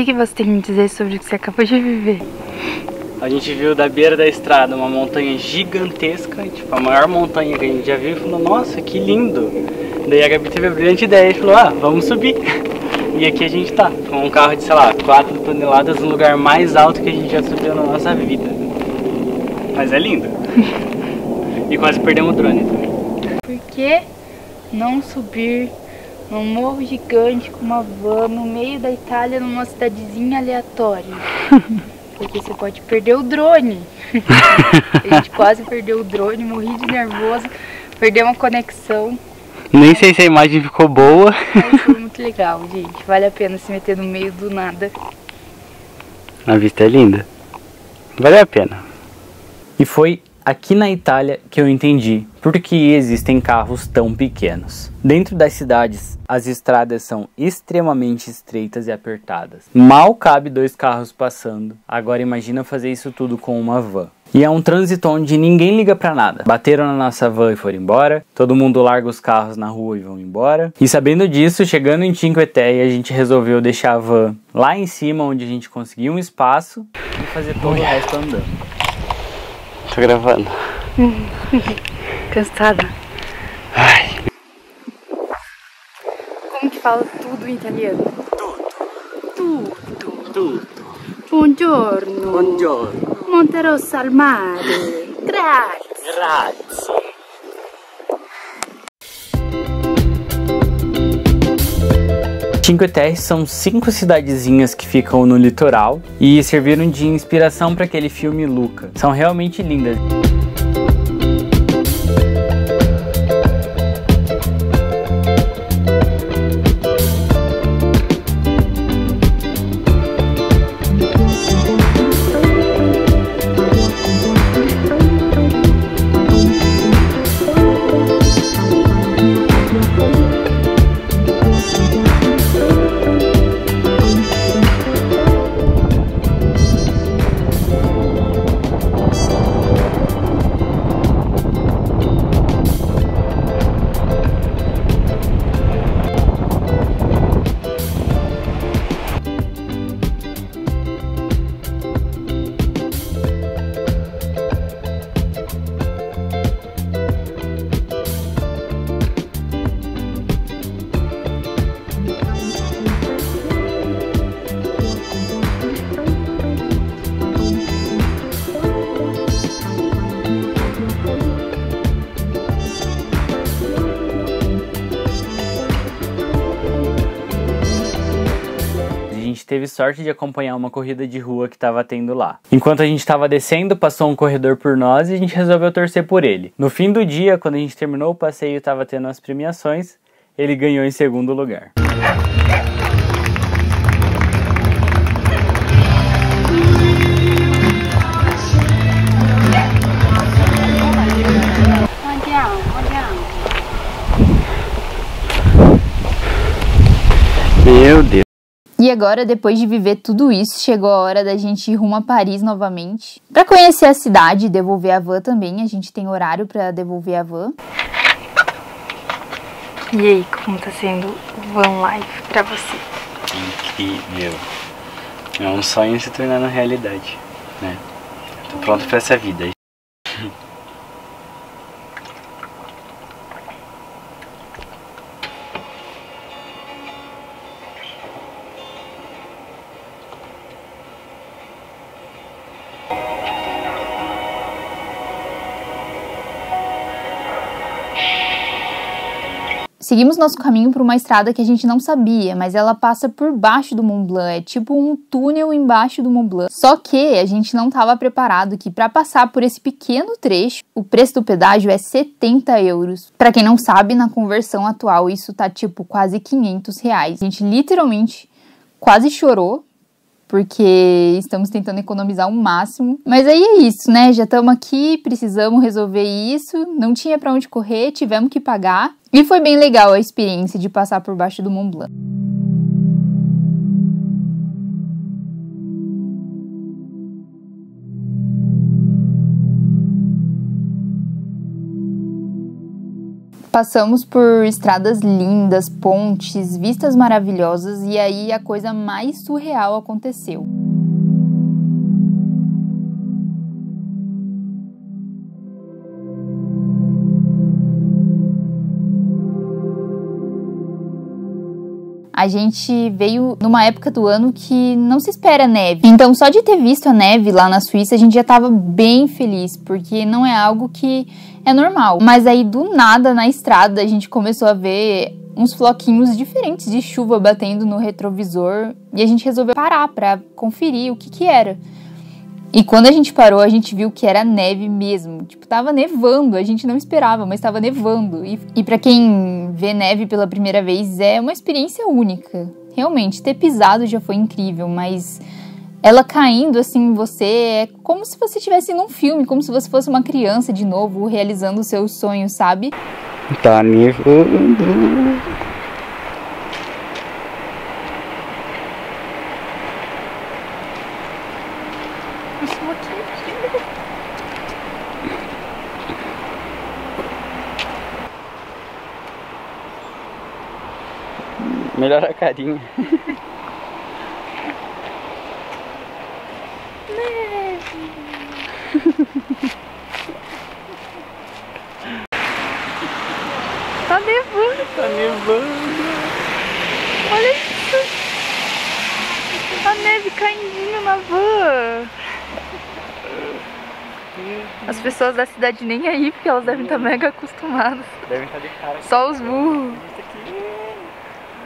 que você tem a me dizer sobre o que você acabou de viver? A gente viu da beira da estrada uma montanha gigantesca, tipo a maior montanha que a gente já viu, e falou, nossa, que lindo. Daí a Gabi teve a brilhante ideia e falou, vamos subir. E aqui a gente tá, com um carro de, sei lá, 4 toneladas no lugar mais alto que a gente já subiu na nossa vida. Mas é lindo. E quase perdemos o drone também. Por que não subir num morro gigante com uma van no meio da Itália, numa cidadezinha aleatória? Porque você pode perder o drone. A gente quase perdeu o drone, morri de nervoso, perdeu uma conexão. Nem sei se a imagem ficou boa. Mas foi muito legal, gente. Vale a pena se meter no meio do nada. A vista é linda. Vale a pena. E foi aqui na Itália que eu entendi por que existem carros tão pequenos. Dentro das cidades, as estradas são extremamente estreitas e apertadas. Mal cabe 2 carros passando. Agora imagina fazer isso tudo com uma van. E é um trânsito onde ninguém liga pra nada. Bateram na nossa van e foram embora. Todo mundo larga os carros na rua e vão embora. E sabendo disso, chegando em Cinque Terre, a gente resolveu deixar a van lá em cima, onde a gente conseguiu um espaço, e fazer todo o resto andando. Tô gravando. Cansada. Ai. Como que fala tudo em italiano? Tudo. Buongiorno. Buongiorno. Monterosso al mare. Grazie. Grazie. Cinque Terre são 5 cidadezinhas que ficam no litoral e serviram de inspiração para aquele filme Luca. São realmente lindas. Teve sorte de acompanhar uma corrida de rua que estava tendo lá. Enquanto a gente estava descendo, passou um corredor por nós e a gente resolveu torcer por ele. No fim do dia, quando a gente terminou o passeio e estava tendo as premiações, ele ganhou em 2º lugar. Meu Deus. E agora, depois de viver tudo isso, chegou a hora da gente ir rumo a Paris novamente. Pra conhecer a cidade e devolver a van também, a gente tem horário pra devolver a van. E aí, como tá sendo o van life pra você? Incrível. É um sonho se tornando realidade, né? Tô pronto pra essa vida. Seguimos nosso caminho por uma estrada que a gente não sabia, mas ela passa por baixo do Mont Blanc, é tipo um túnel embaixo do Mont Blanc. Só que a gente não estava preparado que para passar por esse pequeno trecho, o preço do pedágio é 70 euros. Para quem não sabe, na conversão atual isso tá tipo quase 500 reais. A gente literalmente quase chorou, porque estamos tentando economizar o máximo. Mas aí é isso, né? Já estamos aqui, precisamos resolver isso, não tinha para onde correr, tivemos que pagar. E foi bem legal a experiência de passar por baixo do Mont Blanc. Passamos por estradas lindas, pontes, vistas maravilhosas e aí a coisa mais surreal aconteceu. A gente veio numa época do ano que não se espera neve. Então, só de ter visto a neve lá na Suíça, a gente já estava bem feliz, porque não é algo que é normal. Mas aí, do nada, na estrada, a gente começou a ver uns floquinhos diferentes de chuva batendo no retrovisor e a gente resolveu parar para conferir o que era. E quando a gente parou, a gente viu que era neve mesmo. Tipo, tava nevando, a gente não esperava, mas tava nevando. E pra quem vê neve pela primeira vez, é uma experiência única. Realmente, ter pisado já foi incrível, mas ela caindo assim em você é como se você estivesse num filme, como se você fosse uma criança de novo, realizando os seus sonhos, sabe? Tá nevando. Melhora a carinha. Neve. Tá nevando. Tá nevando. Olha isso. A neve caindo na van. As pessoas da cidade nem aí, porque elas devem estar mega acostumadas. Devem estar de cara. Só os burros.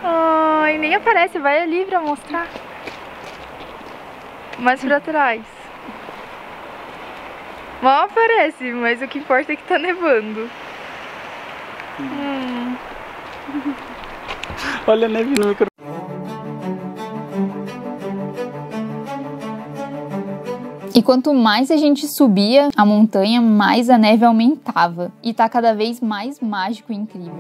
Ai, nem aparece, vai ali pra mostrar. Mais pra trás. Mal aparece, mas o que importa é que tá nevando. Olha a neve no microfone. E quanto mais a gente subia a montanha, mais a neve aumentava. E tá cada vez mais mágico e incrível.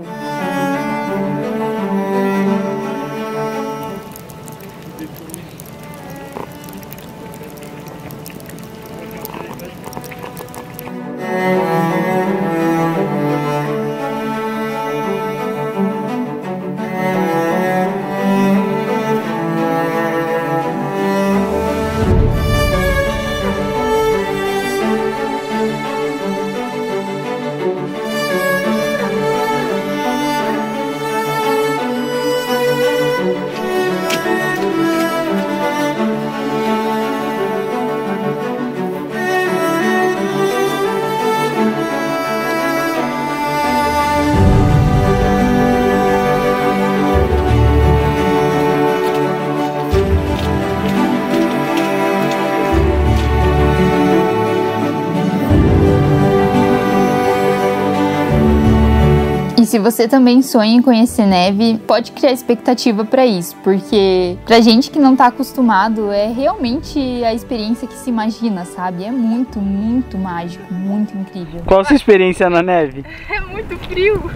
Se você também sonha em conhecer neve, pode criar expectativa para isso, porque pra gente que não tá acostumado, é realmente a experiência que se imagina, sabe? É muito, muito mágico, muito incrível. Qual a sua experiência na neve? É muito frio.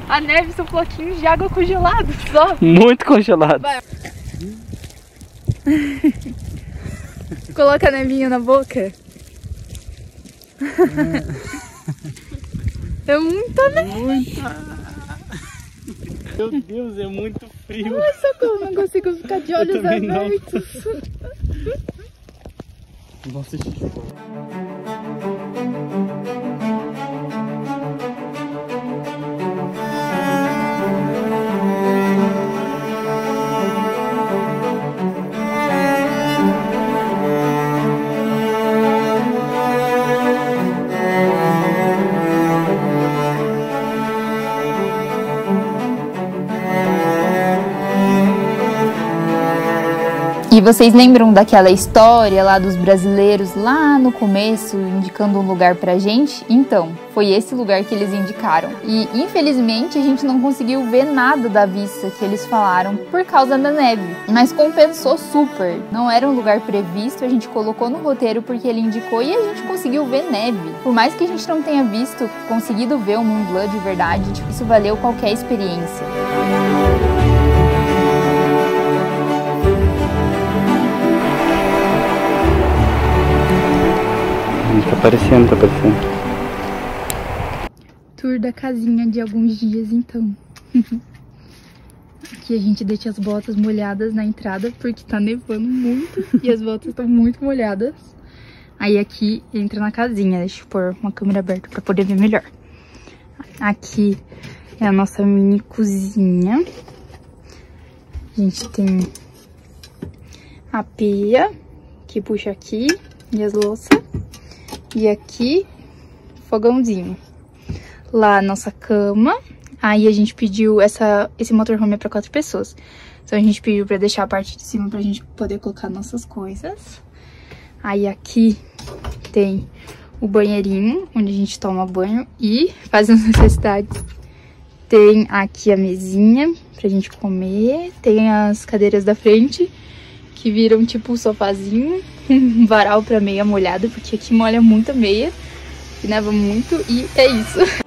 A neve são floquinhos de água congelados só. Muito congelados. Coloca a nevinha na boca. É muita neve. Meu Deus, é muito frio. Ai, socorro, não consigo ficar de olhos abertos. Nossa, xixi. E vocês lembram daquela história lá dos brasileiros lá no começo, indicando um lugar pra gente? Então, foi esse lugar que eles indicaram. E, infelizmente, a gente não conseguiu ver nada da vista que eles falaram por causa da neve. Mas compensou super. Não era um lugar previsto, a gente colocou no roteiro porque ele indicou e a gente conseguiu ver neve. Por mais que a gente não tenha conseguido ver o Mont Blanc de verdade, isso valeu qualquer experiência. Tá aparecendo, tá aparecendo. tour da casinha de alguns dias, então. Aqui a gente deixa as botas molhadas na entrada, porque tá nevando muito e as botas estão muito molhadas. Aí aqui entra na casinha, deixa eu pôr uma câmera aberta pra poder ver melhor. Aqui é a nossa mini cozinha. A gente tem a pia, que puxa aqui, e as louças. E aqui, fogãozinho. Lá a nossa cama. Aí a gente pediu, esse motorhome é pra 4 pessoas. Então a gente pediu pra deixar a parte de cima pra gente poder colocar nossas coisas. Aí aqui tem o banheirinho, onde a gente toma banho e faz as necessidades. Tem aqui a mesinha pra gente comer. Tem as cadeiras da frente, que viram tipo um sofazinho. Um varal pra meia molhada, porque aqui molha muito a meia. E neva muito e é isso.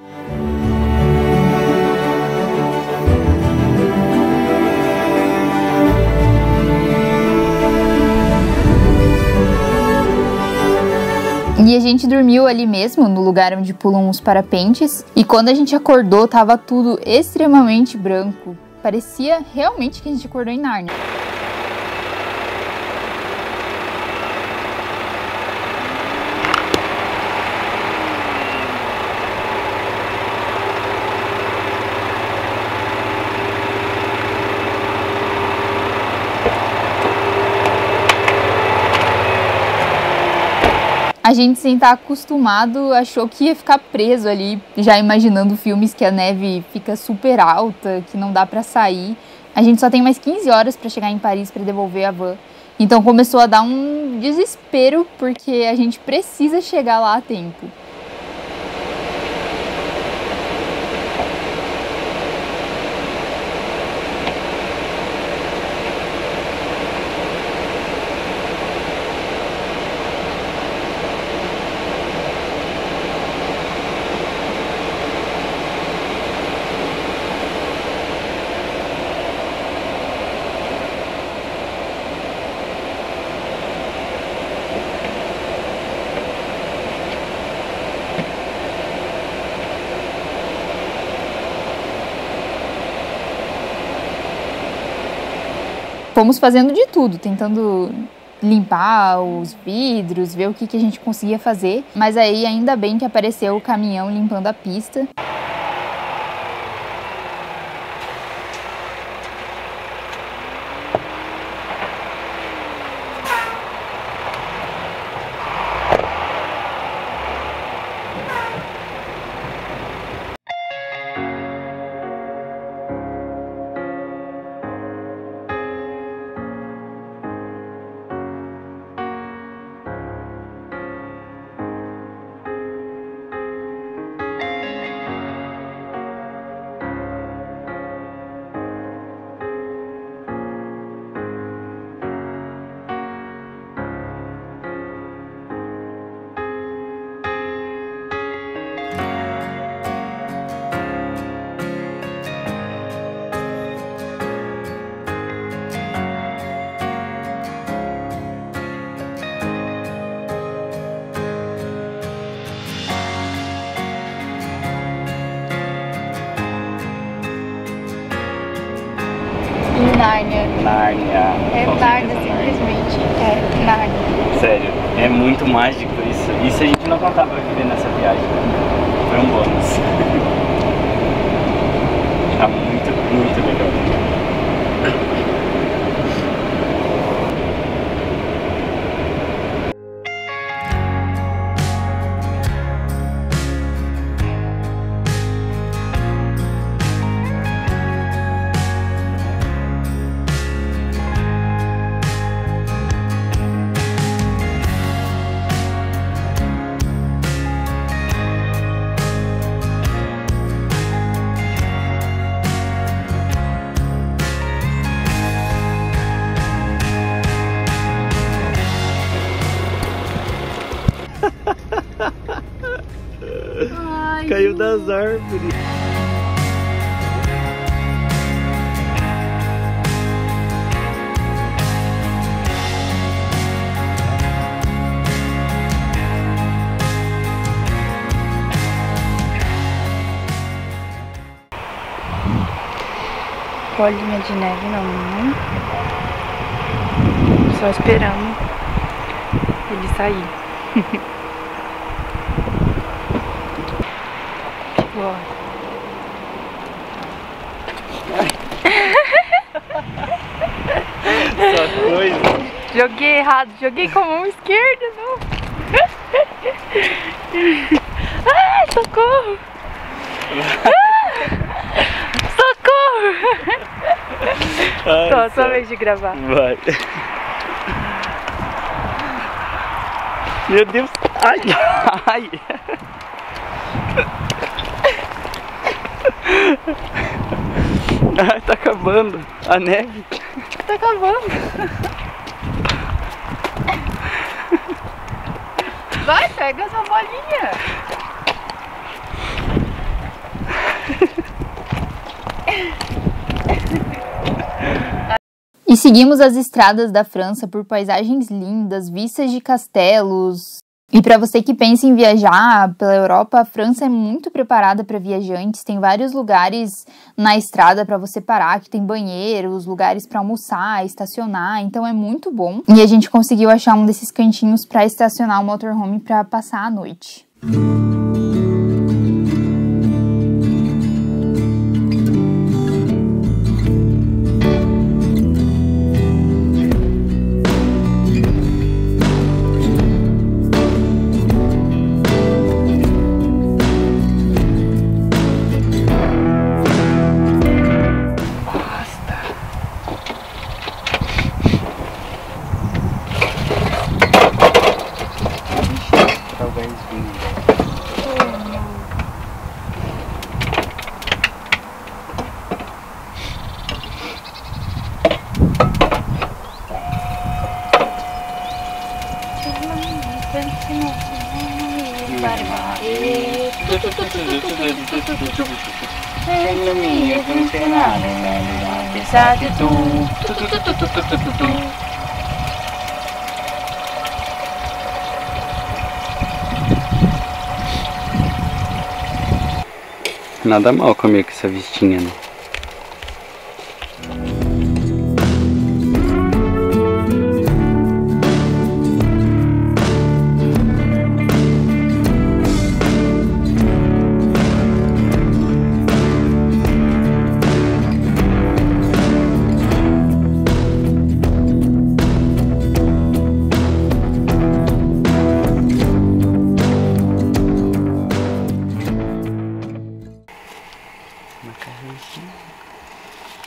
E a gente dormiu ali mesmo, no lugar onde pulam os parapentes. E quando a gente acordou, tava tudo extremamente branco. Parecia realmente que a gente acordou em Nárnia. A gente, sem estar acostumado, achou que ia ficar preso ali, já imaginando filmes que a neve fica super alta, que não dá pra sair. A gente só tem mais 15 horas pra chegar em Paris pra devolver a van. Então começou a dar um desespero, porque a gente precisa chegar lá a tempo. Fomos fazendo de tudo, tentando limpar os vidros, ver o que a gente conseguia fazer. Mas aí ainda bem que apareceu o caminhão limpando a pista. Nárnia. Nárnia. É Nárnia, simplesmente. É Nárnia. Sério, é muito mágico isso. Isso a gente não contava viver nessa viagem. Foi um bônus. Tá muito, muito legal. Ai, caiu das árvores. bolinha de neve não. Só esperando ele sair. Boa. Só coisa. Joguei errado, joguei com a mão esquerda, não. Ai, socorro! Socorro! Ai, só vez de gravar. Vai. Meu Deus. Ai. Ai. Ai, tá acabando a neve. Tá acabando. Vai, pega essa bolinha. E seguimos as estradas da França por paisagens lindas, vistas de castelos. E para você que pensa em viajar pela Europa, a França é muito preparada para viajantes. Tem vários lugares na estrada para você parar, que tem banheiros, lugares para almoçar, estacionar. Então é muito bom. E a gente conseguiu achar um desses cantinhos para estacionar o motorhome para passar a noite. Nada mal comer com essa vestinha, né?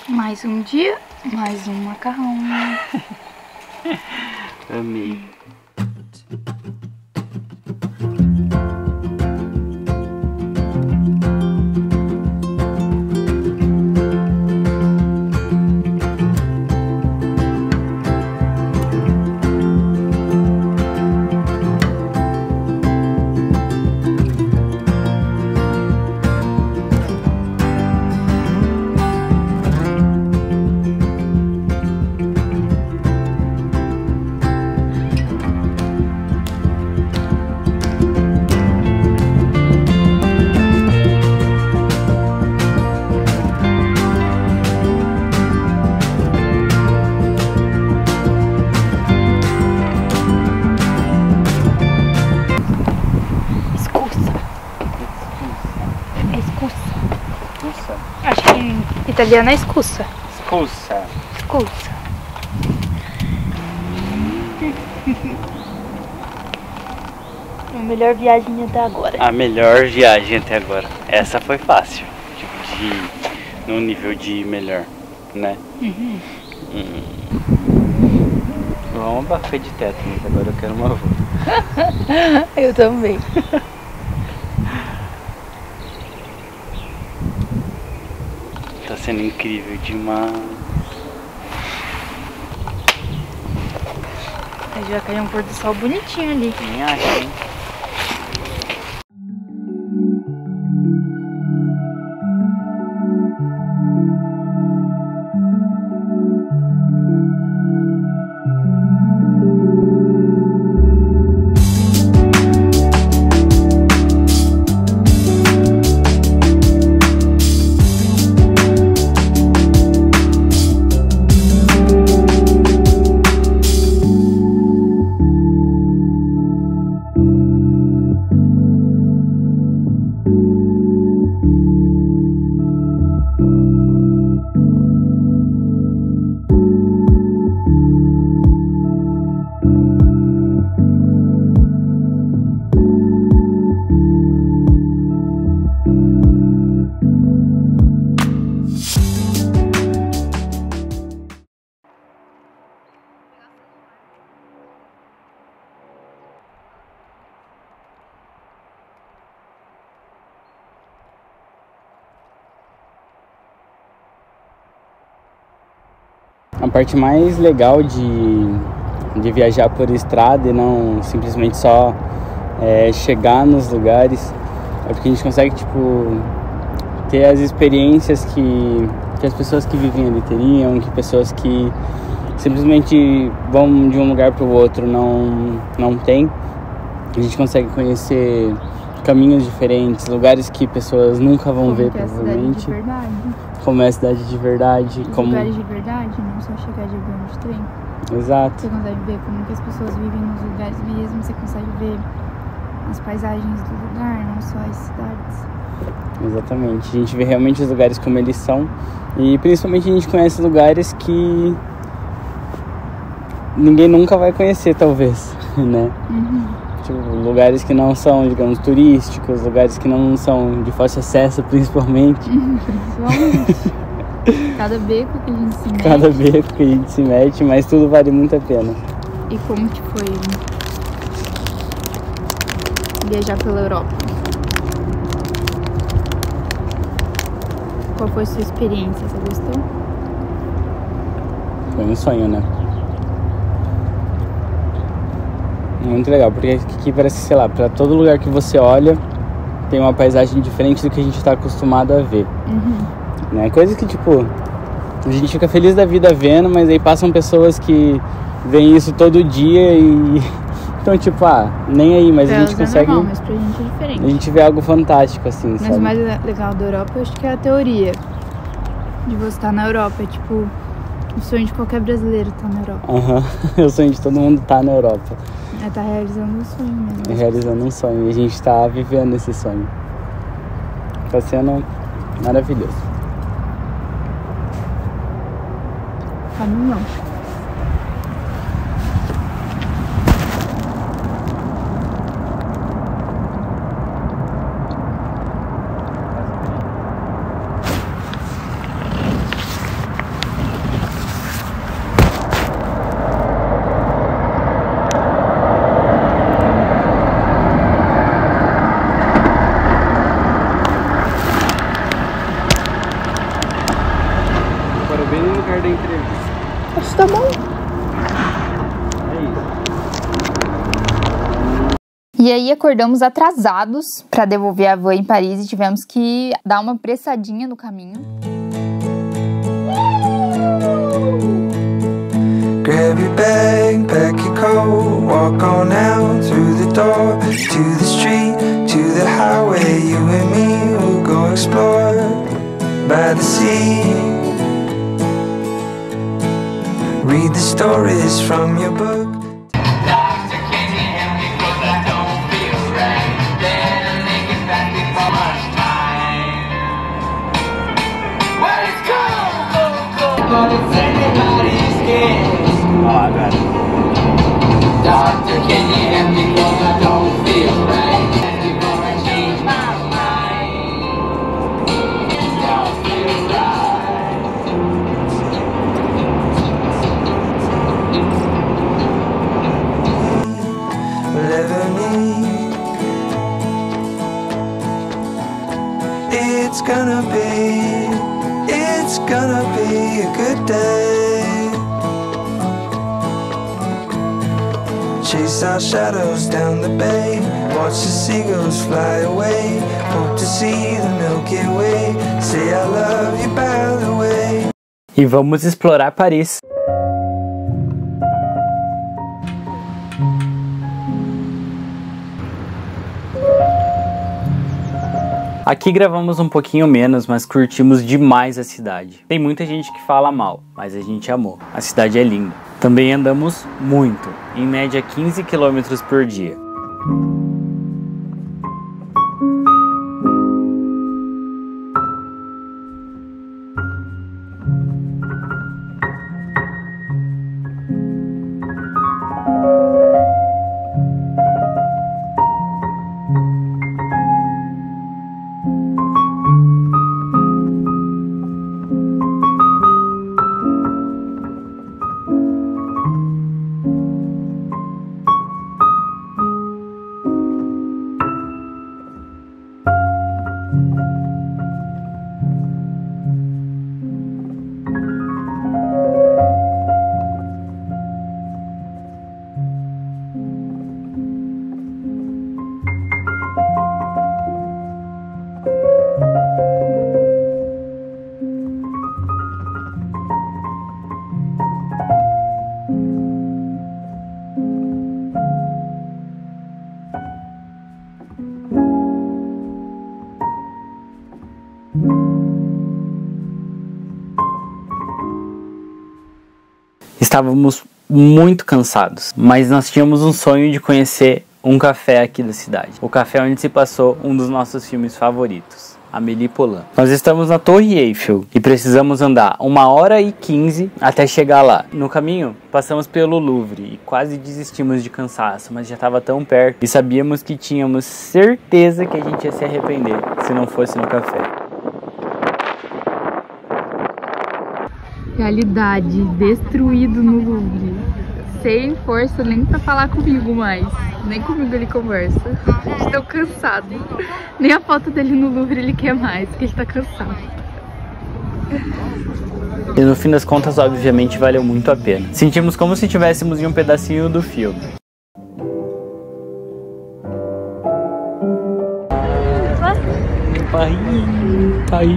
Mais um dia, mais um macarrão. Amei. Acho que em italiano é escussa. Escussa. Escussa. A melhor viagem até agora. A melhor viagem até agora. Essa foi fácil. Tipo, no nível de melhor, né? Uhum. Vamos abafer de teto, mas agora eu quero uma avó. Eu também. Tá sendo incrível demais. Aí já caiu um pôr do sol bonitinho ali. Nem acho, hein? parte mais legal de viajar por estrada e não simplesmente só chegar nos lugares é porque a gente consegue, tipo, ter as experiências que as pessoas que vivem ali teriam, que pessoas que simplesmente vão de um lugar para o outro não tem. A gente consegue conhecer caminhos diferentes, lugares que pessoas nunca vão ver, provavelmente. Cidade de verdade. Como é a cidade de verdade. Lugares de verdade, não só chegar de avião de trem. Exato. Você consegue ver como que as pessoas vivem nos lugares mesmo, você consegue ver as paisagens do lugar, não só as cidades. Exatamente. A gente vê realmente os lugares como eles são e principalmente a gente conhece lugares que ninguém nunca vai conhecer, talvez, né? Tipo, lugares que não são, digamos, turísticos, lugares que não são de fácil acesso, principalmente. Principalmente. Cada beco que a gente se mete. Cada beco que a gente se mete, mas tudo vale muito a pena. E como que foi viajar pela Europa? Qual foi a sua experiência? Você gostou? Foi um sonho, né? Muito legal, porque aqui parece, sei lá, pra todo lugar que você olha tem uma paisagem diferente do que a gente tá acostumado a ver. Né? Coisas que, tipo, a gente fica feliz da vida vendo, mas aí passam pessoas que veem isso todo dia e... Então, tipo, nem aí, mas a gente consegue... Normal, mas pra gente é diferente. A gente vê algo fantástico, assim, mas sabe? o mais legal da Europa, eu acho que é a teoria de você estar na Europa. É, tipo, o sonho de qualquer brasileiro estar na Europa. O sonho de todo mundo tá na Europa. Tá realizando um sonho mesmo. Realizando um sonho. E a gente tá vivendo esse sonho. Tá sendo maravilhoso. Pra mim, não. Bem no lugar da entrevista. Acho que tá bom. E aí acordamos atrasados para devolver a van em Paris e tivemos que dar uma pressadinha no caminho. Grab your bag, pack your coat, walk on out through the door, to the street, to the highway. You and me will go explore by the sea. Read the stories from your book. Doctor, can you help me 'cause I don't feel right? Better make it back before much time. Well, it's cold, but it's anybody's guess. I got it. Doctor, can you help me 'cause I don't feel right? Before I change my mind. Don't feel right. It's gonna be a good day. Chase our shadows down the bay, watch the seagulls fly away, hope to see the Milky Way, say I love you by the way. E vamos explorar Paris. Aqui gravamos um pouquinho menos, mas curtimos demais a cidade. Tem muita gente que fala mal, mas a gente amou. A cidade é linda. Também andamos muito, em média 15 km por dia. Estávamos muito cansados, mas nós tínhamos um sonho de conhecer um café aqui da cidade. O café onde se passou um dos nossos filmes favoritos, Amélie Poulain. Nós estamos na Torre Eiffel e precisamos andar 1h15 até chegar lá. No caminho, passamos pelo Louvre e quase desistimos de cansaço, mas já estava tão perto e sabíamos que tínhamos certeza que a gente ia se arrepender se não fosse no café. Realidade, destruído no Louvre. Sem força nem pra falar comigo mais. Nem comigo ele conversa. Estou cansado. Nem a foto dele no Louvre ele quer mais, porque ele tá cansado. E no fim das contas, obviamente, valeu muito a pena. Sentimos como se estivéssemos em um pedacinho do filme. Pai.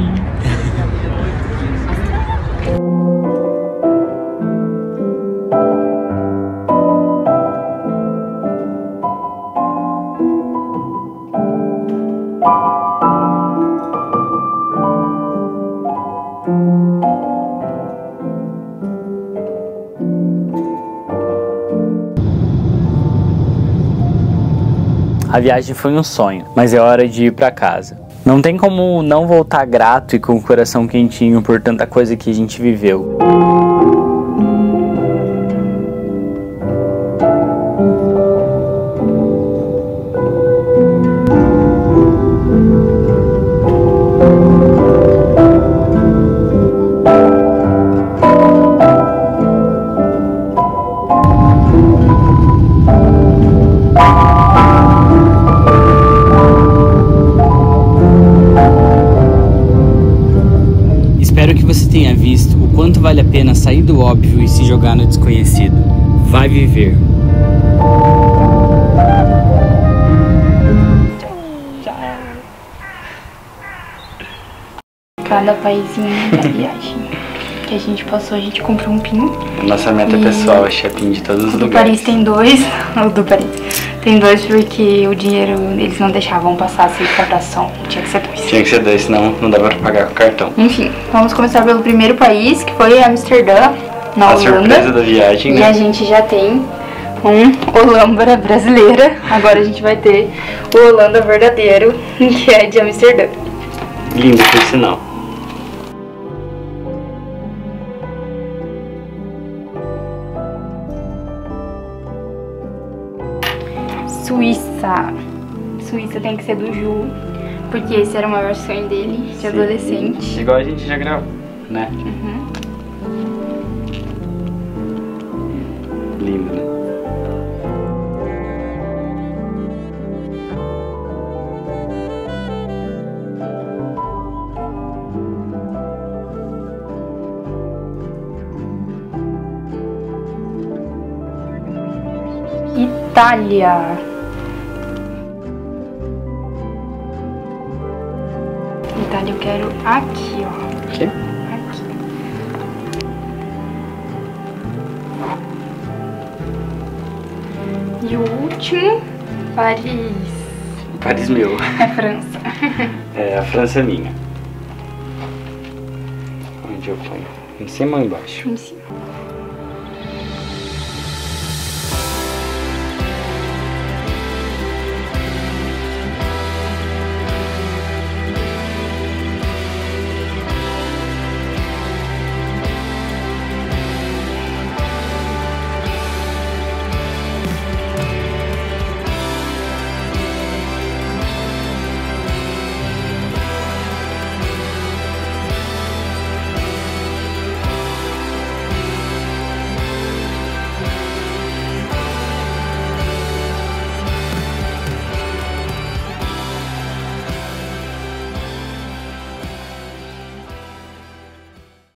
A viagem foi um sonho, mas é hora de ir pra casa. Não tem como não voltar grato e com o coração quentinho por tanta coisa que a gente viveu. Espero que você tenha visto o quanto vale a pena sair do óbvio e se jogar no desconhecido. Vai viver. Cada paizinho da viagem que a gente passou, a gente comprou um pin. Nossa meta pessoal, achei pin de todos os lugares. O do Paris tem dois. O do Paris tem dois porque o dinheiro eles não deixavam passar sem cartação. Tinha que ser dois. Tinha que ser dois, senão não dava pra pagar com cartão. Enfim, vamos começar pelo primeiro país, que foi Amsterdã, na Holanda. A surpresa da viagem, né? E a gente já tem um Holambra brasileira. Agora a gente vai ter o Holanda verdadeiro, que é de Amsterdã. Lindo, por sinal. Suíça. Suíça tem que ser do Ju, porque esse era o maior sonho dele, de adolescente. Igual a gente já gravou, né? Uhum. Lindo, né? Itália. Itália eu quero aqui, ó. Aqui? Aqui. E o último, Paris. Paris meu. É França. É, a França é minha. Onde eu ponho? Em cima ou embaixo? Em cima.